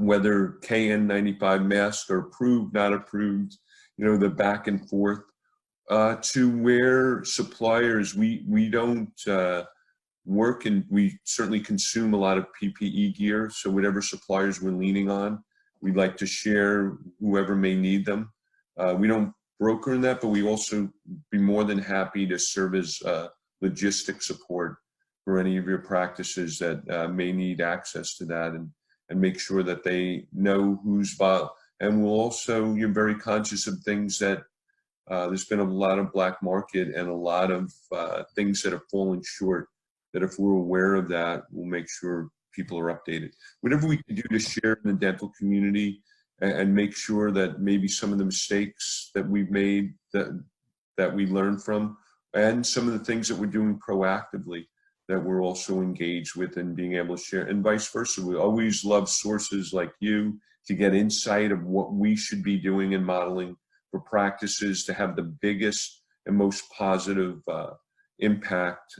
whether KN95 masks are approved, not approved, the back and forth, to where suppliers, we don't work, and we certainly consume a lot of PPE gear. So whatever suppliers we're leaning on, we'd like to share whoever may need them. We don't broker in that, but we also be more than happy to serve as logistic support for any of your practices that may need access to that, and make sure that they know who's bought. And we'll also, you're very conscious of things that there's been a lot of black market and a lot of things that have fallen short, that if we're aware of that, we'll make sure people are updated. Whatever we can do to share in the dental community and make sure that maybe some of the mistakes that we've made that we learn from, and some of the things that we're doing proactively that we're also engaged with and being able to share, and vice versa. We always love sources like you to get insight of what we should be doing and modeling for practices to have the biggest and most positive impact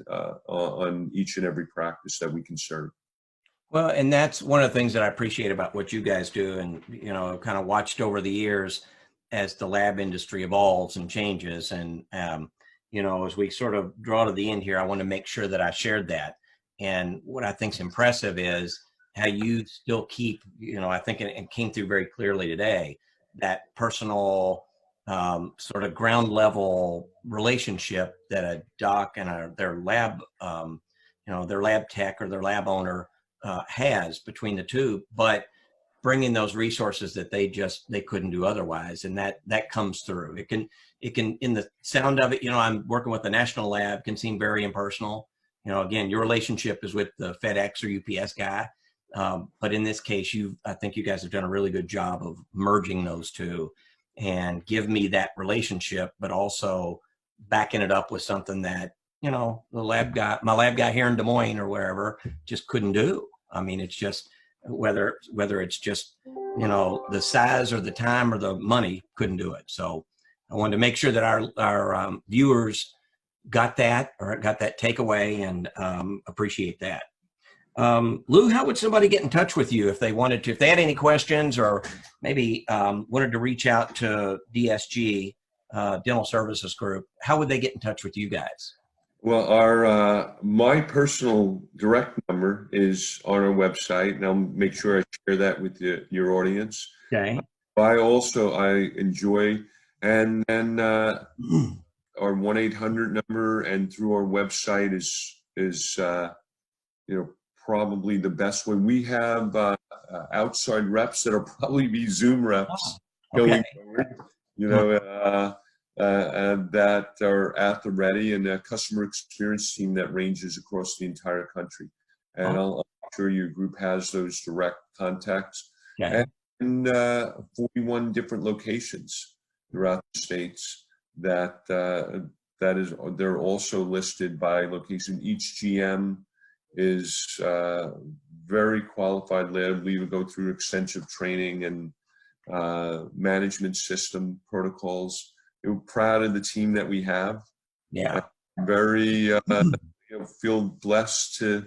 on each and every practice that we can serve. Well, and that's one of the things that I appreciate about what you guys do, and kind of watched over the years as the lab industry evolves and changes. And as we sort of draw to the end here, I want to make sure that I shared that. And what I think is impressive is how you still keep, I think it came through very clearly today, that personal sort of ground level relationship that a doc and their lab, their lab tech or their lab owner has between the two, but bringing those resources that they couldn't do otherwise. And that comes through. It can, in the sound of it, I'm working with the national lab, can seem very impersonal. Again, your relationship is with the FedEx or UPS guy. But in this case, I think you guys have done a really good job of merging those two and give me that relationship, but also backing it up with something that, my lab guy here in Des Moines or wherever just couldn't do. I mean, it's just, whether it's just, the size or the time or the money, couldn't do it. So I wanted to make sure that our viewers got that takeaway, and appreciate that. Lou, how would somebody get in touch with you if they wanted to, if they had any questions, or maybe wanted to reach out to DSG, Dental Services Group? How would they get in touch with you guys? Well, my personal direct number is on our website, and I'll make sure I share that with your audience. Okay. I enjoy, and then our 1-800 number, and through our website is probably the best way. We have outside reps that'll probably be Zoom reps going forward. That are at the ready, and a customer experience team that ranges across the entire country. And I'm sure your group has those direct contacts. Okay. And 41 different locations throughout the states they're also listed by location. Each GM is very qualified lab. We would go through extensive training and management system protocols. We're proud of the team that we have. Yeah. Very feel blessed to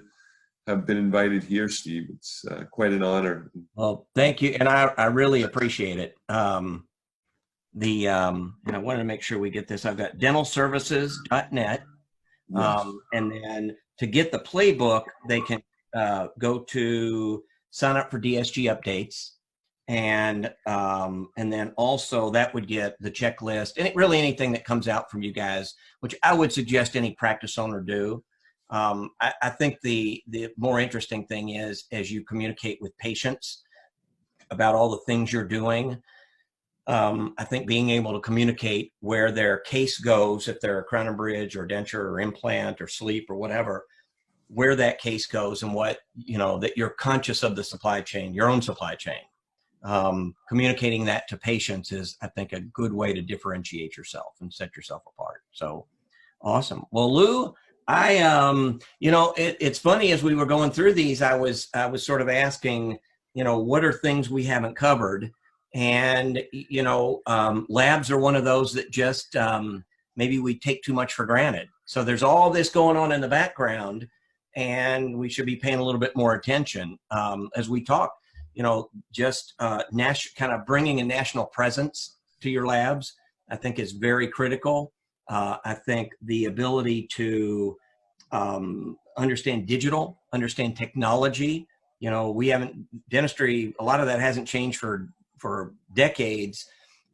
have been invited here, Steve. It's quite an honor. Well, thank you. And I really appreciate it. And I wanted to make sure we get this. I've got dentalservices.net. Yes. And then to get the playbook, they can go to sign up for DSG updates. And then also that would get the checklist, and really anything that comes out from you guys, which I would suggest any practice owner do. I think the more interesting thing is, as you communicate with patients about all the things you're doing, I think being able to communicate where their case goes, if they're a crown and bridge or denture or implant or sleep or whatever, where that case goes, and what, that you're conscious of the supply chain, your own supply chain. Communicating that to patients is, I think, a good way to differentiate yourself and set yourself apart. So awesome. Well, Lou, it's funny, as we were going through these, I was sort of asking, what are things we haven't covered? And, labs are one of those that just, maybe we take too much for granted. So there's all this going on in the background, and we should be paying a little bit more attention. As we talk, just kind of bringing a national presence to your labs, I think is very critical. I think the ability to understand digital, understand technology. Dentistry, a lot of that hasn't changed for decades,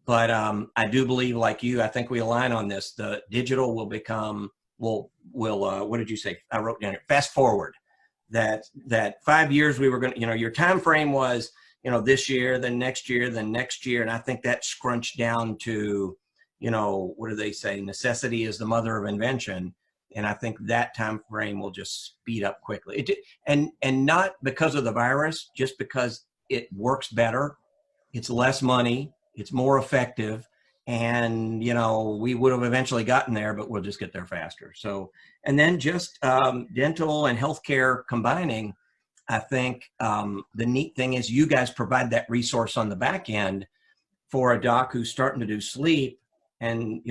but I do believe, like you, I think we align on this. The digital will become, what did you say? I wrote down here, fast forward. That 5 years we were going to, your time frame was, this year, then next year, then next year. And I think that scrunched down to, what do they say? Necessity is the mother of invention. And I think that time frame will just speed up quickly. And not because of the virus, just because it works better. It's less money. It's more effective. And, we would have eventually gotten there, but we'll just get there faster. So, and then just dental and healthcare combining, I think the neat thing is you guys provide that resource on the back end for a doc who's starting to do sleep and,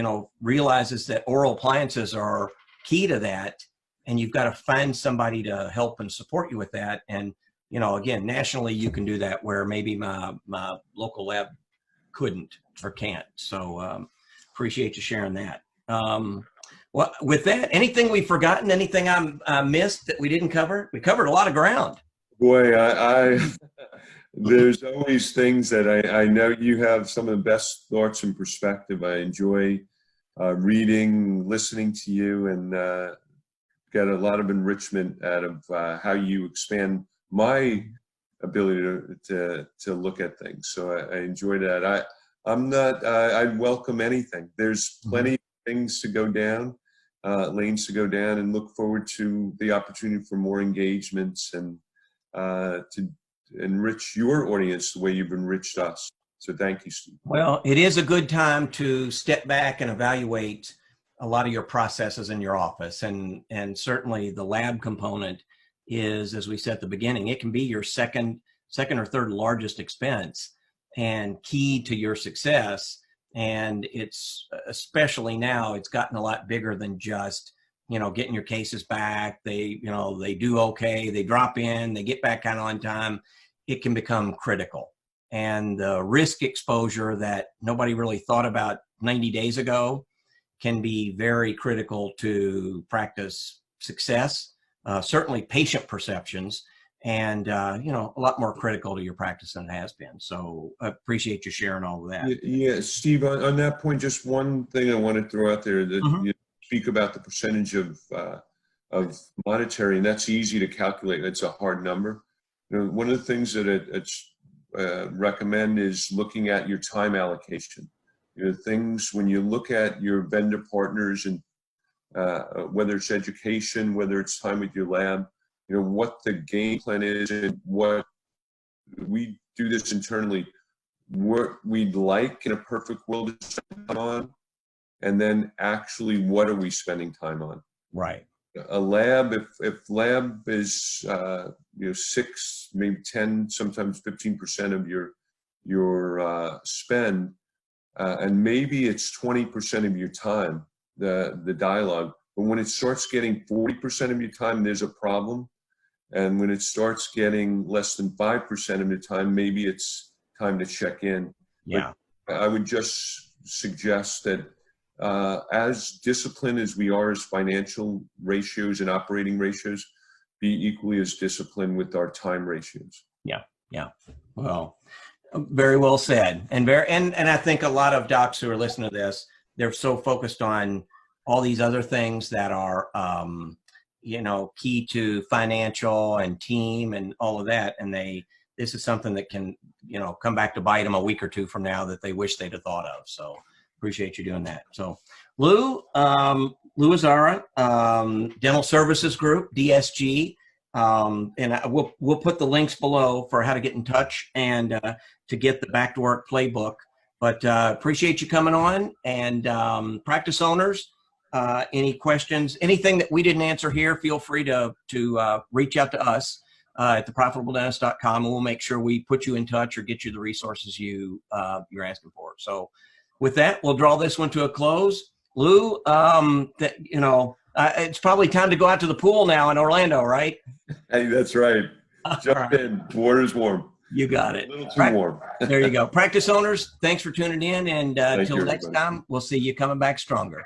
realizes that oral appliances are key to that. And you've got to find somebody to help and support you with that. And, again, nationally, you can do that where maybe my local lab couldn't or can't. So appreciate you sharing that. Well, with that, anything we've forgotten, anything I missed that we didn't cover? We covered a lot of ground. Boy, there's always things that I know you have some of the best thoughts and perspective. I enjoy reading, listening to you, and get a lot of enrichment out of how you expand my ability to look at things. So I enjoy that. I welcome anything. There's plenty of things to go down, lanes to go down, and look forward to the opportunity for more engagements and to enrich your audience the way you've enriched us. So thank you, Steve. Well, it is a good time to step back and evaluate a lot of your processes in your office. And certainly the lab component is, as we said at the beginning, it can be your second or third largest expense and key to your success. And it's, especially now, it's gotten a lot bigger than just, getting your cases back. They do okay, they drop in, they get back kind of on time. It can become critical. And the risk exposure that nobody really thought about 90 days ago can be very critical to practice success, certainly patient perceptions, and a lot more critical to your practice than it has been. So I appreciate you sharing all of that. Yeah, Steve, on that point, just one thing I want to throw out there, that you speak about the percentage of monetary, and that's easy to calculate. It's a hard number. One of the things that it's recommend is looking at your time allocation. Things when you look at your vendor partners, and whether it's education, whether it's time with your lab, what the game plan is, and what we do this internally, what we'd like in a perfect world to spend time on, and then actually what are we spending time on? Right. A lab, if lab is 6, maybe 10, sometimes 15% of your spend, and maybe it's 20% of your time, the dialogue. But when it starts getting 40% of your time, there's a problem. And when it starts getting less than 5% of your time, maybe it's time to check in. Yeah. But I would just suggest that as disciplined as we are as financial ratios and operating ratios, be equally as disciplined with our time ratios. Yeah. Yeah. Well, very well said. And I think a lot of docs who are listening to this, they're so focused on all these other things that are, key to financial and team and all of that. And this is something that can, come back to bite them a week or two from now that they wish they'd have thought of. So appreciate you doing that. So Lou Azzara, Dental Services Group, DSG. And we'll put the links below for how to get in touch and to get the Back to Work playbook. But appreciate you coming on. And practice owners, any questions, anything that we didn't answer here, feel free to reach out to us at theprofitabledentist.com, and we'll make sure we put you in touch or get you the resources you're asking for. So with that, we'll draw this one to a close. Lou, it's probably time to go out to the pool now in Orlando, right? Hey, that's right. Jump in. Water's warm. You got A it. little too warm. There you go. Practice owners, thanks for tuning in. And Thank till you, next everybody. time, we'll see you coming back stronger.